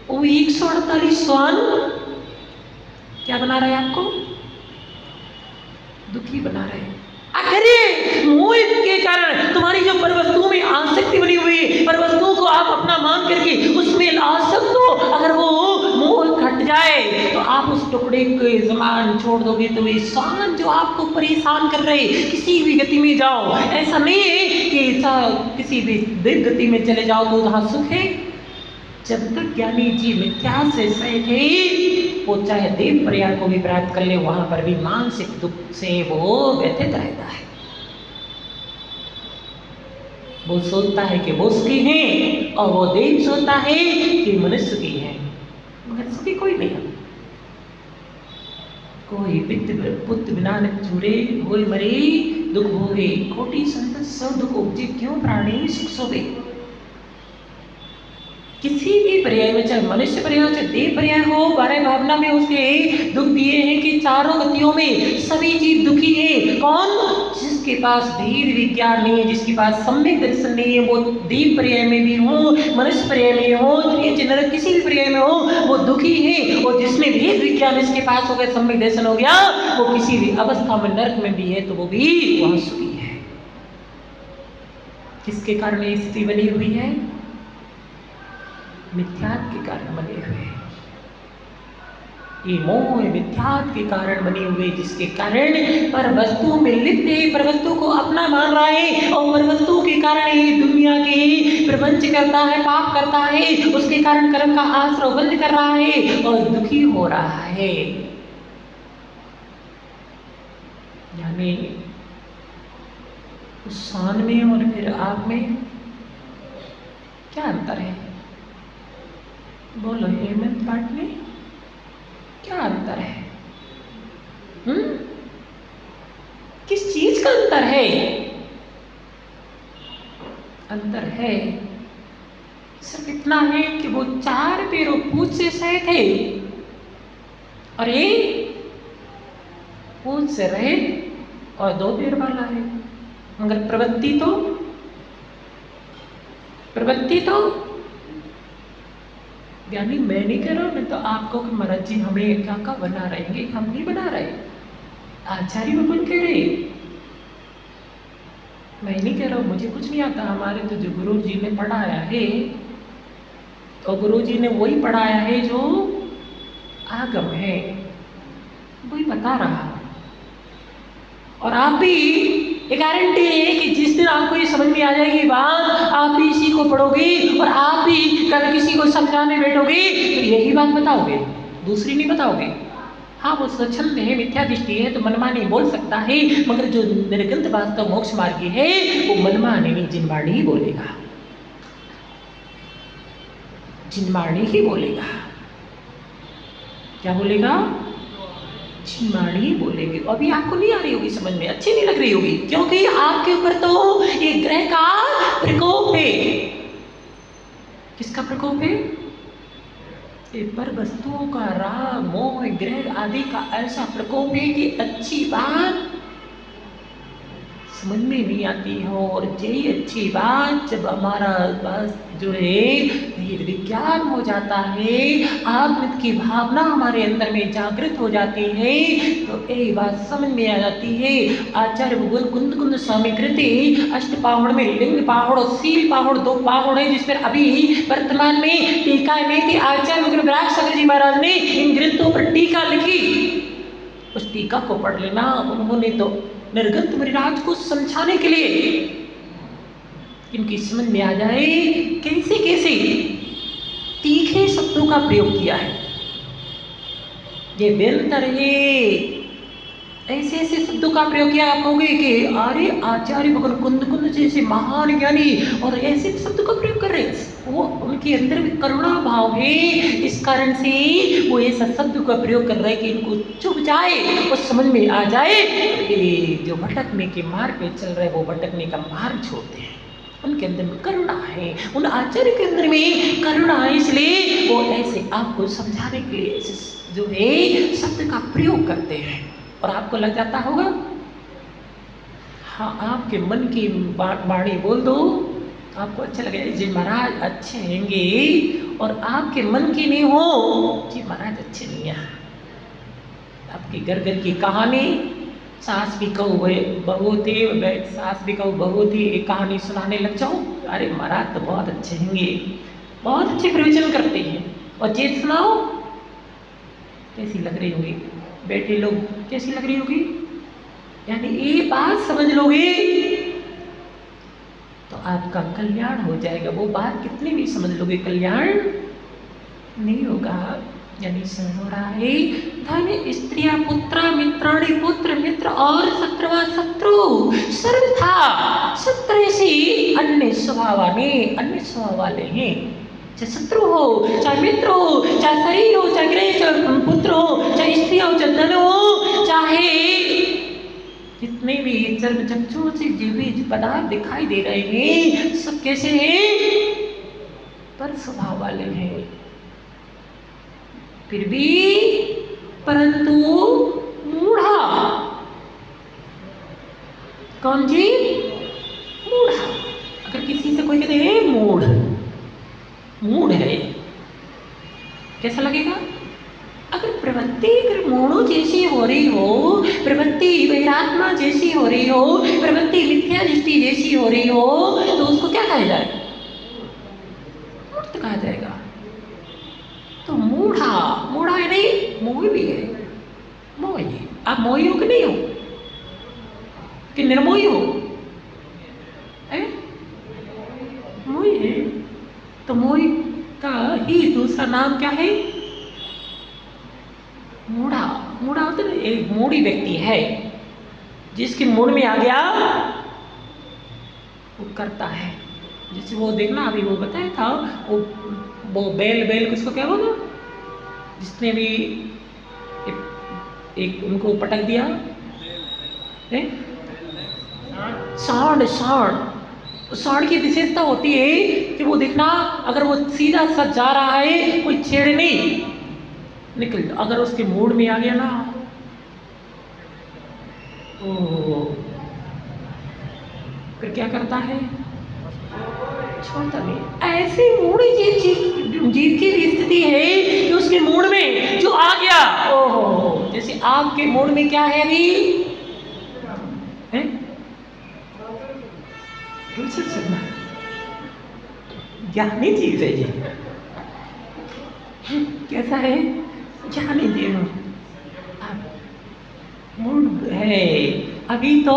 वो 148 श्वान क्या बना रहे हैं? आपको दुखी बना रहे हैं। अगर ये मोह के कारण तुम्हारी जो परवस्तुओं में आसक्ति बनी हुई है, परवस्तुओं को आप अपना मान करके उसमें आसक्त हो, अगर वो मोह हट जाए तो आप उस टुकड़े के समान छोड़ दोगे। तो ये श्वान जो आपको परेशान कर रहे, किसी भी गति में जाओ, ऐसा नहीं है कि किसी भी दिव्य गति में चले जाओ तो वहां सुख है। जब तक ज्ञानी जी मिथ्या से सहित है, वो चाहे देव पर्याय को भी प्राप्त कर ले, वहां पर भी मानसिक दुख से वो व्यथित रहता है। वो सोचता है कि वो सुखी है और वो देव सोचता है कि मनुष्य सुखी है, मगर सुखी कोई नहीं है। कोई पुत्र बिना न चूरे, होय मरे दुख भोगे, कोटि संत सब दुख उपजे, क्यों प्राणी सुख सोवे। किसी भी पर्याय में, चाहे मनुष्य पर्याय हो, चाहे देव पर्याय हो, 12 भावना में उसके दुख दिए हैं कि चारों गतियों में सभी जीव दुखी है। कौन? जिसके पास भेद विज्ञान नहीं है, जिसके पास सम्यक दर्शन नहीं है, वो देव पर्याय में भी हो, मनुष्य पर्याय में हो, नरक किसी भी पर्याय में हो, वो दुखी है। और जिसमें भेद विज्ञान इसके पास हो गया, सम्यक दर्शन हो गया, वो किसी भी अवस्था में नरक में भी है तो वो भी वहां सुखी है। किसके कारण ये स्थिति बनी हुई है? मिथ्यात के कारण बने हुए। ये मोह मिथ्यात के कारण बने हुए, जिसके कारण पर वस्तु में लिप्त है, पर वस्तु को अपना मान रहा है, और पर वस्तु के कारण ये दुनिया के प्रपंच करता है, पाप करता है, उसके कारण कर्म का आश्रय बंद कर रहा है और दुखी हो रहा है। यानी उस शान में और फिर आप में क्या अंतर है? बोलो हेमंत पाटनी, क्या अंतर है? किस है, अंतर है। सिर्फ इतना है कि वो 4 पैरों पूंछ से सहित है और ये पूंछ से रहित और 2 पैर वाला है। मगर प्रवृत्ति तो यानी मैं नहीं कह रहा हूं, मैं तो आपको कि महाराज जी हमें क्या क्या बना रहेंगे, हम नहीं बना रहे, आचार्य भगवान कह रहे, मैं नहीं कह रहा हूँ, मुझे कुछ नहीं आता। हमारे तो जो गुरु जी ने पढ़ाया है, तो गुरु जी ने वही पढ़ाया है जो आगम है, वही बता रहा। और आप भी ये गारंटी है कि जिस दिन आपको ये समझ में आ जाएगी बात, आप भी इसी को पढ़ोगे और आप भी कभी किसी को समझाने बैठोगे तो यही बात बताओगे, दूसरी नहीं बताओगे। हाँ, वो स्वच्छंद है, मिथ्या दृष्टि है तो मनमानी बोल सकता है, मगर जो निर्गंत वास्तव मोक्ष मार्गी है वो मनमानी नहीं, जिनवाणी ही बोलेगा, जिनवाणी ही बोलेगा। क्या बोलेगा? जिनवाणी बोलेगी। अभी आपको नहीं आ रही होगी समझ में, अच्छी नहीं लग रही होगी, क्योंकि आपके ऊपर तो ये ग्रह का प्रकोप है। किसका प्रकोप है? पर वस्तुओं का राग, मोह, ग्रह आदि का ऐसा प्रकोप है कि अच्छी बात समझ में नहीं आती हो। और यही अच्छी बात जब हमारा बस जो है ये विज्ञान हो जाता है, आत्म की भावना हमारे अंदर में जागृत हो जाती है, तो ये बात समझ में आ जाती है। आचार्य भगवान कुंद कुंद स्वामी कृति अष्ट पाहुड़ में लिंग पाहुड़ और सील पाहुड़ 2 पाहुड़ है, जिस पर अभी वर्तमान में टीका में थी। आचार्य भगवान विराट सागर जी महाराज ने इन ग्रंथों पर टीका लिखी, उस टीका को पढ़ लेना। उन्होंने तो निर्गंत मुनिराज को समझाने के लिए इनकी समझ में आ जाए कैसे कैसे तीखे शब्दों का प्रयोग किया है। ये बेहतर है, ऐसे ऐसे शब्दों का प्रयोग किया। आप कहोगे कि अरे आचार्य भगवान कुंद कुंद जैसे महान ज्ञानी और ऐसे शब्द का प्रयोग कर रहे हैं, वो उनके अंदर में करुणा भाव है, इस कारण से वो ऐसा शब्द का प्रयोग कर रहे हैं कि इनको चुभ जाए और समझ में आ जाए। ये जो भटकने के मार्ग पे चल रहे वो भटकने का मार्ग छोड़ते हैं, उनके अंदर में करुणा है, उन आचार्य के अंदर में करुणा है, इसलिए वो ऐसे आपको समझाने के लिए ऐसे जो है शब्द का प्रयोग करते हैं। और आपको लग जाता होगा, हाँ, आपके मन की वाणी बोल दो, आपको अच्छा लगेगा, जी महाराज अच्छे हैंगे, और आपके मन की नहीं हो, जी महाराज अच्छे नहीं है। आपकी घर घर की कहानी, सास भी कहू बहू थी, सास भी कहू बहू थी, एक कहानी सुनाने लग जाओ, अरे महाराज तो बहुत अच्छे होंगे, बहुत अच्छे प्रवचन करते हैं, और चीज सुनाओ कैसी लग रही होगी, बैठे लोग कैसी लग रही होगी। यानी ये बात समझ लोगे तो आपका कल्याण हो जाएगा। वो बात कितनी भी समझ लोगे कल्याण नहीं होगा। यानी हो रहा है धन स्त्रिया पुत्रा मित्राणि पुत्र मित्र और शत्रुवा शत्रु सर्वथा शत्रु से अन्य स्वभाव वाले हैं। चाहे शत्रु हो, चाहे मित्र हो, चाहे शरीर हो, चाहे गृह, चाहे पुत्र हो, चाहे स्त्री हो, चाहे धन हो, चाहे जितने भी चर्म चक्षुओं से जो भी पदार्थ दिखाई दे रहे हैं, सब कैसे हैं? पर स्वभाव वाले हैं। फिर भी परंतु मूढ़ा, कौन जी? मूढ़ा। अगर किसी से कोई कहते हैं मूढ़ है, कैसा लगेगा? अगर प्रवृत्ति मूढ़ों जैसी हो रही हो, प्रवृत्ति वैरात्मा जैसी हो रही हो, प्रवृत्ति मिथ्या दृष्टि जैसी हो रही हो, तो उसको क्या कहा जाए? मूर्ख कहा जाएगा। तो मूढ़ा है नहीं, मोही भी है। मोही, आप मोही हो कि नहीं हो, कि निर्मोही हो? मोही है। तो मोही का ही दूसरा नाम क्या है? मूढ़ा। मूढ़ा होता है एक मूढ़ी व्यक्ति है, जिसके मूड में आ गया वो करता है। जैसे वो देखना अभी वो बताया था, वो बैल किसको क्या बोला, जिसने भी एक उनको पटक दिया, सांड की विशेषता होती है कि वो देखना, अगर वो सीधा सच जा रहा है, कोई छेड़ नहीं, निकल। अगर उसके मूड में आ गया ना, ओ फिर क्या करता है? छोड़ता नहीं। ऐसी मूड जीत की भी स्थिति है कि उसके मूड में जो आ गया, ओहो, जैसे आपके मूड में क्या है अभी? ज्ञानी चीज है ये। कैसा है? ज्ञानी जीव मूड है। अभी तो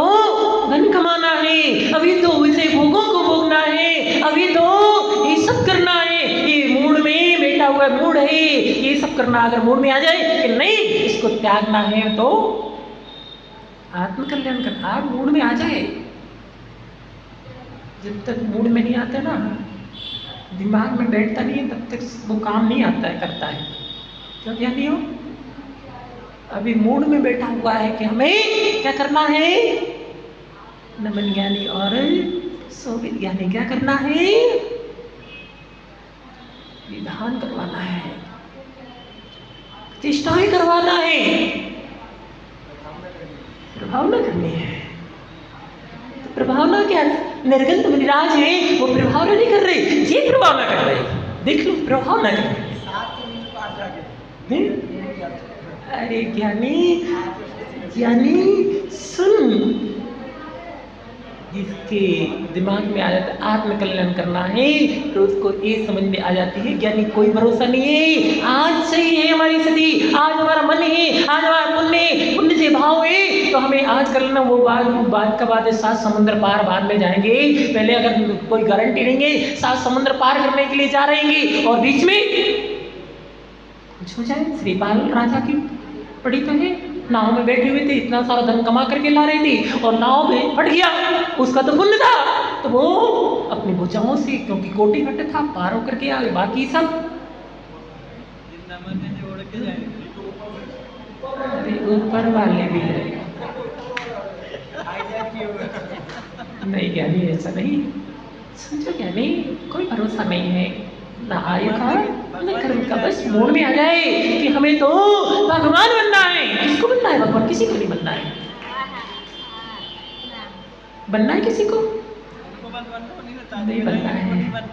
धन कमाना है, अभी तो उसे भोगों को भोगना है, अभी तो ये सब करना है, ये मूड में बैठा हुआ मूड है, ये सब करना। अगर मूड में आ जाए कि नहीं इसको त्यागना है, तो आत्मकल्याण करना। आप मूड में आ जाए, जब तक मूड में नहीं आते ना, दिमाग में बैठता नहीं है, तब तक वो काम नहीं आता है, करता है। क्यों ज्ञानी हो? अभी मूड में बैठा हुआ है कि हमें क्या करना है? नमन ज्ञानी और सोवित ज्ञानी क्या करना है? विधान करवाना है, प्रतिष्ठाएं करवाना है, प्रभावना करनी है। तो प्रभावना क्या? निर्गंत मुनिराज है, वो प्रभावना नहीं कर रहे, ये प्रभावना कर रहे। देख लो, प्रभावना कर रहे। अरे ज्ञानी सुन, जिसके दिमाग में आ जाता है आत्मकल्याण करना है, तो उसको ये समझ में आ जाती है ज्ञानी कोई भरोसा नहीं है। आज सही है हमारी स्थिति, आज हमारा मन है, आज हमारा पुण्य से भाव है, तो हमें आज कर लेना। वो बात का बात है, 7 समुद्र पार बाद में जाएंगे। पहले अगर कोई गारंटी नहीं है, 7 समुद्र पार करने के लिए जा रहेंगे और बीच में कुछ हो जाए। श्रीपाल राजा की पड़ी तो है, नाव में बैठे हुए थे, इतना सारा धन कमा करके ला रहे थे और नाव में फट गया। उसका तो पुण्य था, तो वो अपनी भुजाओं से, क्योंकि कोटि घट था, पार होकर के आगे। बाकी सब अरे ऊपर वाले भी है। नहीं ज्ञानी ऐसा नहीं, समझो ज्ञानी कोई भरोसा नहीं है, ना आयु का ना कर्म का। बस मूड में आ जाए कि हमें तो भगवान बनना है। किसको बनना है? भगवान। किसी को नहीं बनना है। बनना है किसी को नहीं बनना है।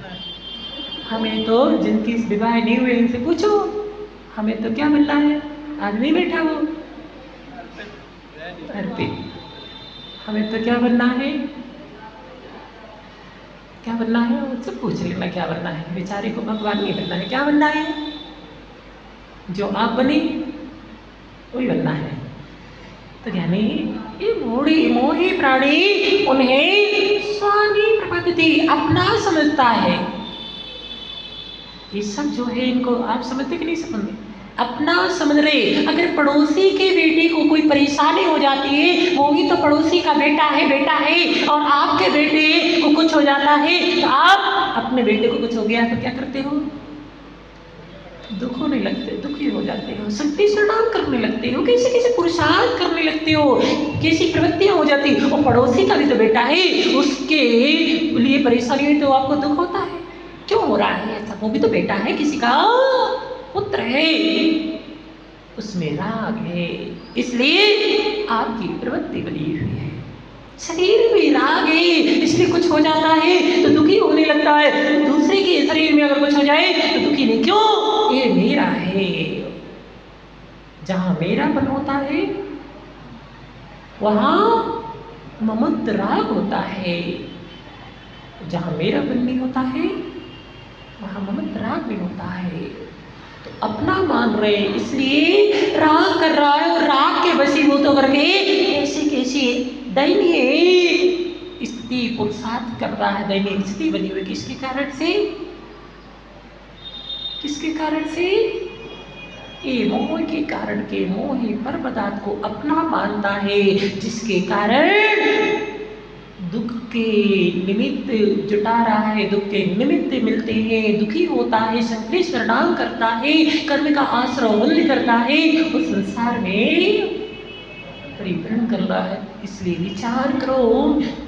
हमें तो जिनकी विवाह नहीं हुए इनसे पूछो, हमें तो क्या बनना है? आदमी बैठा वो अर्पित। हमें तो क्या बनना है? क्या बनना है? मुझसे पूछ लेना क्या बनना है। बेचारे को भगवान नहीं बनना है, क्या बनना है? जो आप बने वही बनना है। तो यानी ये मोही प्राणी उन्हें स्वामी प्रपत्ति अपना समझता है। ये सब जो है इनको आप समझते कि नहीं समझते? अपना समझ रहे। अगर पड़ोसी के बेटे को कोई परेशानी हो जाती है, वो भी तो पड़ोसी का बेटा है, और आपके बेटे को कुछ हो जाता है, तो आप अपने बेटे को कुछ हो गया तो क्या करते हो? दुख होने लगते, दुखी हो जाते हो, शक्ति प्रणाम करने लगते हो, कैसे पुरुषार्थ करने लगते हो, कैसी प्रवृत्तियां हो जाती। और पड़ोसी का भी तो बेटा है, उसके लिए परेशानी हुई तो आपको दुख होता है। क्यों हो रहा है ऐसा? वो भी तो बेटा है, किसी का पुत्र है, उसमें राग है, इसलिए आपकी प्रवृत्ति बनी हुई है। शरीर में राग है, इसलिए कुछ हो जाता है तो दुखी होने लगता है। दूसरे के शरीर में अगर कुछ हो जाए तो दुखी नहीं। क्यों? ये मेरा है। जहां मेरापन होता है वहां ममत्व राग होता है, जहां मेरापन नहीं होता है वहां ममत्व राग नहीं होता है। तो अपना मान रहे, इसलिए राग कर रहा है, और राग के वशीभूत होकर के कैसी दयनीय स्थिति पुरुषार्थ कर रहा है। दयनीय स्थिति बनी हुई किसके कारण से? किसके कारण से? ये मोह के कारण के। मोह पर पदार्थ को अपना मानता है, जिसके कारण दुख के निमित्त जुटा रहा है, दुख के निमित्त मिलते हैं, दुखी होता है, संकलेश प्रणाम करता है, कर्म का आश्रय बंद करता है। उस संसार में परिवर्ण कर रहा है। इसलिए विचार करो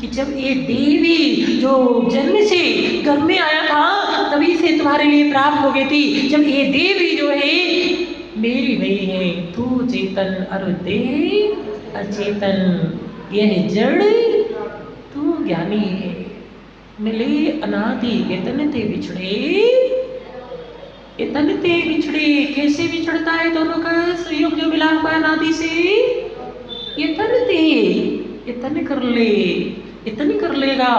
कि जब ये देवी जो जन्म से गर्भ में आया था तभी से तुम्हारे लिए प्राप्त हो गई थी। जब ये देवी जो है मेरी नहीं है, तू चेतन और देह अचेतन, यह जड़ तू ज्ञानी है। मिले अनादि इतने ते बिछड़े, इतने ते बिछड़े। कैसे बिछड़ता है दोनों का संयोग जो मिला हुआ अनादि से? इतने कर ले, इतने कर लेगा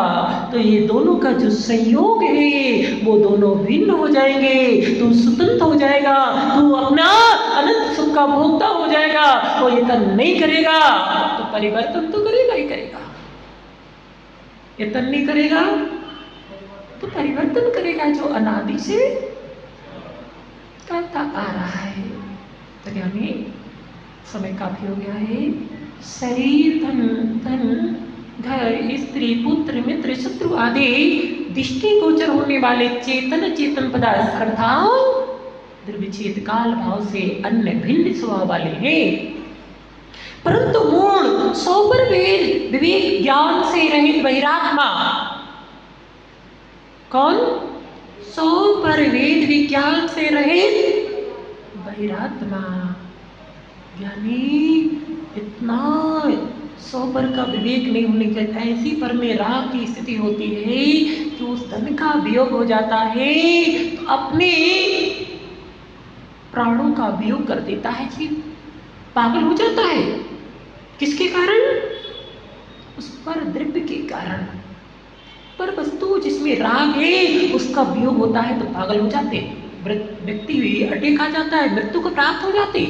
तो ये दोनों का जो संयोग है वो दोनों भिन्न हो जाएंगे। तू स्वतंत्र हो जाएगा, तू अपना अनंत सुख का भोक्ता हो जाएगा। वो इतन नहीं करेगा तो परिवर्तन तो करेगा ही करेगा। इतन नहीं करेगा तो परिवर्तन करेगा जो अनादि से करता आ रहा है। तो ज्ञानी समय काफी हो गया है। शरीर, धन, घर, स्त्री, पुत्र, मित्र, शत्रु आदि दृष्टि गोचर होने वाले चेतन चेतन पदार्थ अर्थात द्रव्यचेत काल भाव से अन्य भिन्न स्वभाव वाले हैं, परंतु मूल सोपर विवेक ज्ञान से रहित बहिरात्मा। कौन? सोपर वेद विज्ञान से रहित बहिरात्मा। यानी इतना सोपर का विवेक नहीं होने के ऐसी पर में राग की स्थिति होती है कि उस धन का वियोग हो जाता है तो अपने प्राणों का वियोग कर देता है जी, पागल हो जाता है। किसके कारण? उस पर द्रव्य के कारण। पर वस्तु जिसमें राग है उसका वियोग होता है तो पागल हो जाते, व्यक्ति अटैक आ जाता है, मृत्यु को प्राप्त हो जाते।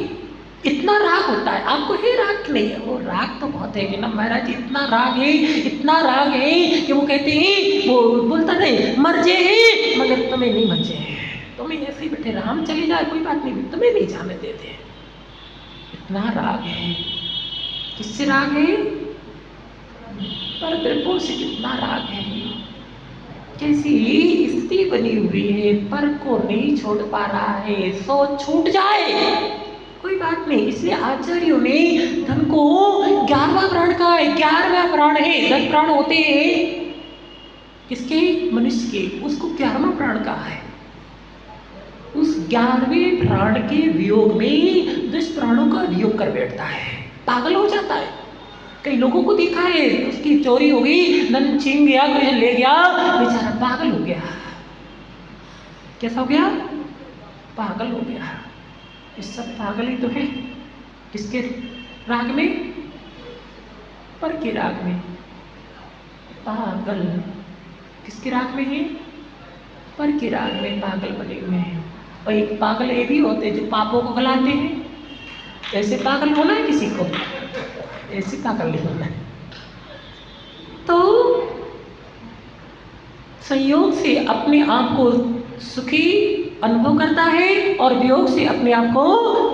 इतना राग होता है। आपको है राग नहीं है? वो राग तो बहुत है कि ना महाराज जी, इतना राग है, इतना राग है कि वो कहते हैं, वो बोलता नहीं मर्जे है मगर तुम्हें नहीं मर्जे है, तुम्हें ऐसे ही बैठे राम चले जाए कोई बात नहीं, तुम्हें नहीं जाने देते। इतना राग है। किससे राग है? पर द्रव्यों से कितना राग है। कैसी स्थिति बनी हुई है, पर को नहीं छोड़ पा रहा है। सो छूट जाए कोई बात नहीं। इसलिए आचार्यों ने धन को 11वां प्राण का है। 11वां प्राण है, 10 प्राण होते हैं किसके? मनुष्य के। उसको 11वां प्राण कहा है। उस 11वें प्राण के वियोग में 10 प्राणों का वियोग कर बैठता है, पागल हो जाता है। कई लोगों को देखा है, उसकी चोरी हो गई, धन छीन गया, कोई ले गया, बेचारा पागल हो गया। कैसा हो गया? पागल हो गया। ये सब पागल ही तो है। किसके राग में? पर के राग में। पागल किसके राग में है? पर के राग में पागल बने हुए हैं। और एक पागल ये भी होते हैं जो पापों को गलाते हैं। ऐसे पागल होना है किसी को? ऐसे पागल नहीं होना है। तो संयोग से अपने आप को सुखी अनुभव करता है और वियोग से अपने आप को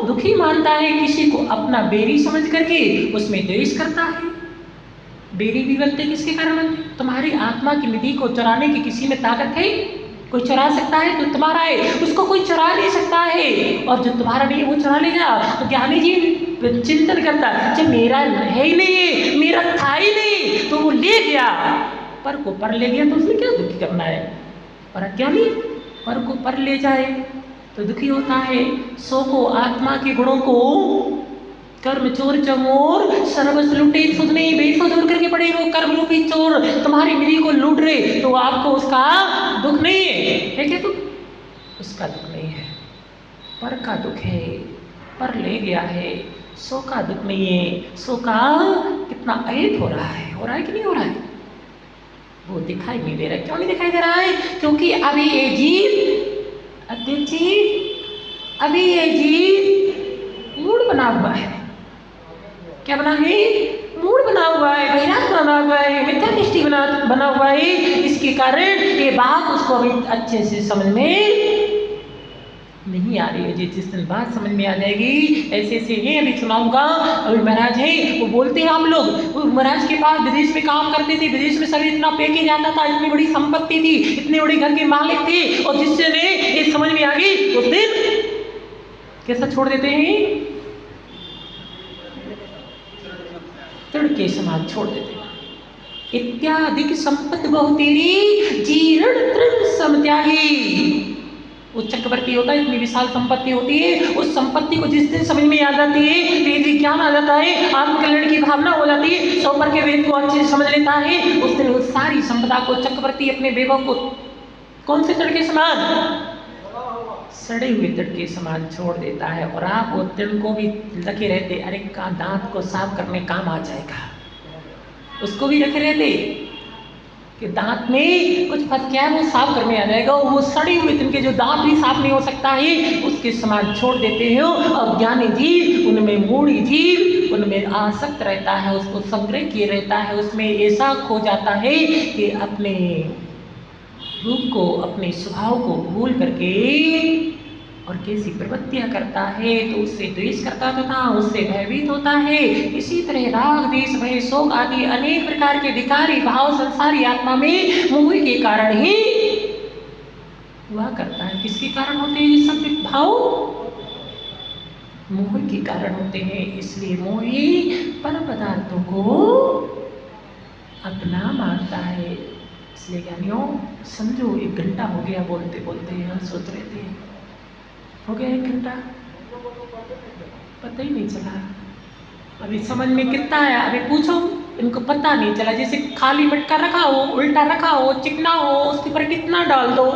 दुखी मानता है। किसी को अपना बेरी समझ करके उसमें द्वेष करता है। बेरी भी बनते किसके कारण बनते? तुम्हारी आत्मा की निधि को चुराने की किसी में ताकत है? कोई चुरा सकता है तो तुम्हारा है, उसको कोई चुरा नहीं सकता है। और जो तुम्हारा नहीं है वो चुरा लेगा। तो ज्ञानी जी चिंतन करता है, जब मेरा है ही नहीं है, मेरा था ही नहीं तो वो ले गया, पर को पर ले गया तो उसने क्या दुखी करना है? पर अज्ञानी पर को पर ले जाए तो दुखी होता है। सो को आत्मा के गुणों को कर्म चोर चमोर सर्वस लुटे सुध नहीं बेसो दूर करके पड़े वो कर्म रूपी चोर तुम्हारी निधि को लूट रहे, तो आपको उसका दुख नहीं है क्या? दुख उसका दुख नहीं है, पर का दुख है। पर ले गया है, सो का दुख नहीं है। सो का कितना अहित हो रहा है कि नहीं हो रहा है? वो दिखाई नहीं दे रहा है। क्यों नहीं दिखाई दे रहा है? क्योंकि अभी ये जीव अध्यक्ष जी, अभी ये जीव मूड बना हुआ है। क्या बना है? मूड बना हुआ है, वैराग बना हुआ है, मिथ्या दृष्टि बना हुआ है। इसके कारण ये बात उसको अभी अच्छे से समझ में नहीं आ रही है। जिस दिन बात समझ में आ जाएगी, ऐसे ऐसे है अभी सुनाऊंगा। अभी महाराज है वो बोलते हैं, हम लोग वो महाराज के पास विदेश में काम करते थे, विदेश में सभी इतना पैकेज आता था, इतनी बड़ी संपत्ति थी, इतने बड़े घर के मालिक थे, और जिससे ने ये समझ में आ गई उस दिन कैसा छोड़ देते हैं? के समान छोड़ देते हैं। इत्याधिक संपत्ति बहु तेरी, जीर्ण तृण सम त्यागी। वो चक्रवर्ती होता है, इतनी विशाल संपत्ति होती है, उस संपत्ति को जिस दिन समझ में आ जाती है, वेद विज्ञान आ जाता है, आत्मकल्याण की भावना हो जाती है, सौ पर के वेद को अच्छे से समझ लेता है, उस दिन उस सारी संपदा को चक्रवर्ती अपने वैभव को कौन से तड़ के समान, सड़े हुए तड़ के समान छोड़ देता है। और आप वो तड़ को भी रखे रहते, अरे का दांत को साफ करने काम आ जाएगा, उसको भी रखे रहते कि दांत में कुछ फंस गया है वो साफ करने आ जाएगा। वो सड़े हुए तिनके जो दांत भी साफ नहीं हो सकता है, उसके समान छोड़ देते हो। और ज्ञानी जीव उनमें, मूढ़ी जीव उनमें आसक्त रहता है, उसको संग्रह किए रहता है, उसमें ऐसा खो जाता है कि अपने रूप को, अपने स्वभाव को भूल करके और कैसी प्रवृत्तियां करता है, तो उससे द्वेष करता तथा उससे भयभीत होता है। इसी तरह राग, द्वेष, भय, शोक आदि अनेक प्रकार के विकारी भाव संसारी आत्मा में मोह के कारण ही हुआ करता है। किसके कारण होते हैं ये सब भाव? मोह के कारण होते हैं। इसलिए मोही पर पदार्थों को अपना मानता है। इसलिए ज्ञानियों समझो, 1 घंटा हो गया बोलते बोलते, हम सोच रहे थे हो गया 1 घंटा, पता ही नहीं चला। अभी समझ में कितना आया, अभी पूछो, इनको पता नहीं चला। जैसे खाली मटका रखा हो, उल्टा रखा हो, चिकना हो, उसके ऊपर कितना डाल दो,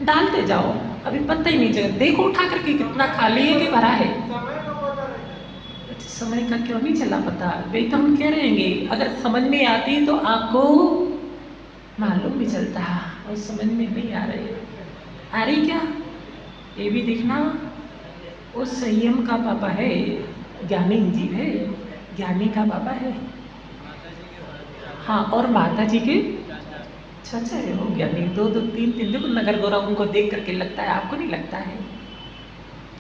डालते जाओ, अभी पता ही नहीं चला। देखो उठा करके कितना खाली है कि भरा है, समय का क्यों नहीं चला पता। वही तो हम कह रहेंगे, अगर समझ में आती तो आपको मालूम भी चलता, और समझ में नहीं आ रही क्या? ये भी देखना, उस संयम का पापा है, ज्ञानी जीव है, ज्ञानी का पापा है। हाँ, और माता जी के चाचा है वो ज्ञानी। 2-2, 3-3 देखो नगर गौरव उनको देख करके लगता है, आपको नहीं लगता है?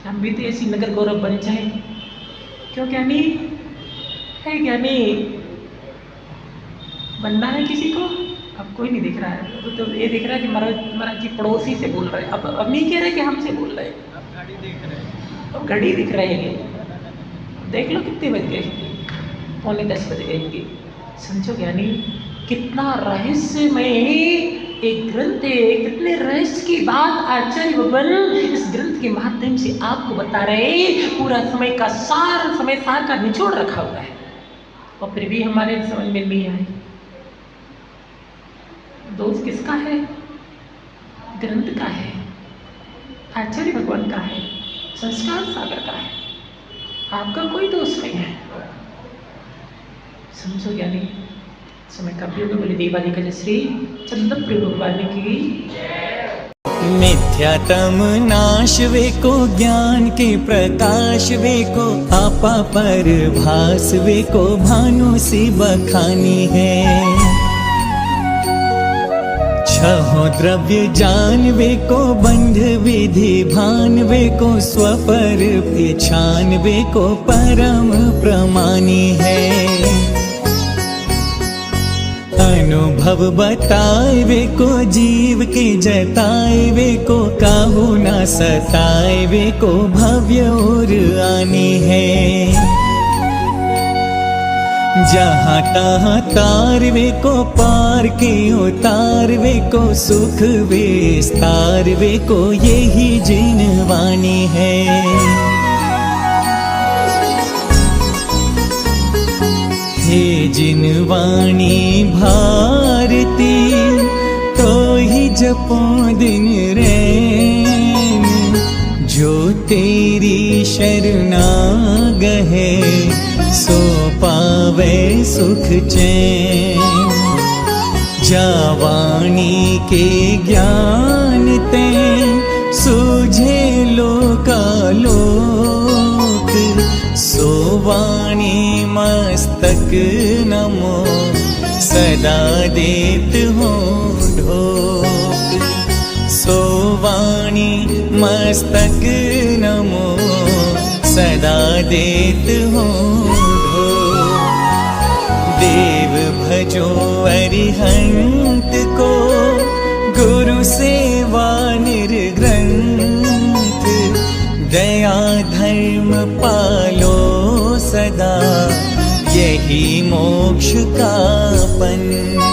हम भी तो ऐसी नगर गौरव बन जाए। क्यों ज्ञानी है, ज्ञानी बनना है किसी को? अब कोई नहीं दिख रहा है, वो तो ये दिख रहा है कि महाराज जी पड़ोसी से बोल रहे हैं। अब नहीं कह रहे कि हमसे बोल रहे हैं, अब घड़ी दिख रहे हैं। देख लो कितने बज गए, 9:45 बज गए इनकी। समझो ज्ञानी कितना रहस्यमय एक ग्रंथ है, कितने रहस्य की बात आचार्य भगवान इस ग्रंथ के माध्यम से आपको बता रहे। पूरा समय का सार, समय सार का निचोड़ रखा हुआ है, और फिर भी हमारे समझ में नहीं आए। दोष किसका है? ग्रंथ का है, आचार्य भगवान का है, संस्कार सागर का है, आपका कोई दोष नहीं है। समझो ज्ञानी, समय का प्रयोग बोले देवादिका श्री चंद्र प्रिय भगवान की। मिथ्यातम नाश वे को, ज्ञान के प्रकाश वे को, आपा पर भास वे को, भानु सी बखानी है। छहो द्रव्य जान वे को, बंध विधि भान वे को, स्वपर पहचान वे को, परम प्रमानी है। अनुभव बताए वे को, जीव के जताए वे को, काहू न सताए वे को, भव्य और आनी है। जहाँ तहाँ तार वे को, पार के उतार वे को, सुख विस्तार वे को, यही जिनवानी है। हे जिनवाणी भारती, तो ही जपो दिन रैन, जो तेरी शरणागह सो पावे सुख चैन। जावाणी के ज्ञान ते, सूझे लोकालोक, सोवाणी मस्तक नमो, सदा देत हो ढोक। सोवाणी मस्तक नमो, सदा देत हो ढोक। देव भजो अरिहंत को, गुरु सेवा निर्ग्रंथ, दया धर्म पालो सदा, सदा, यही मोक्ष का पन।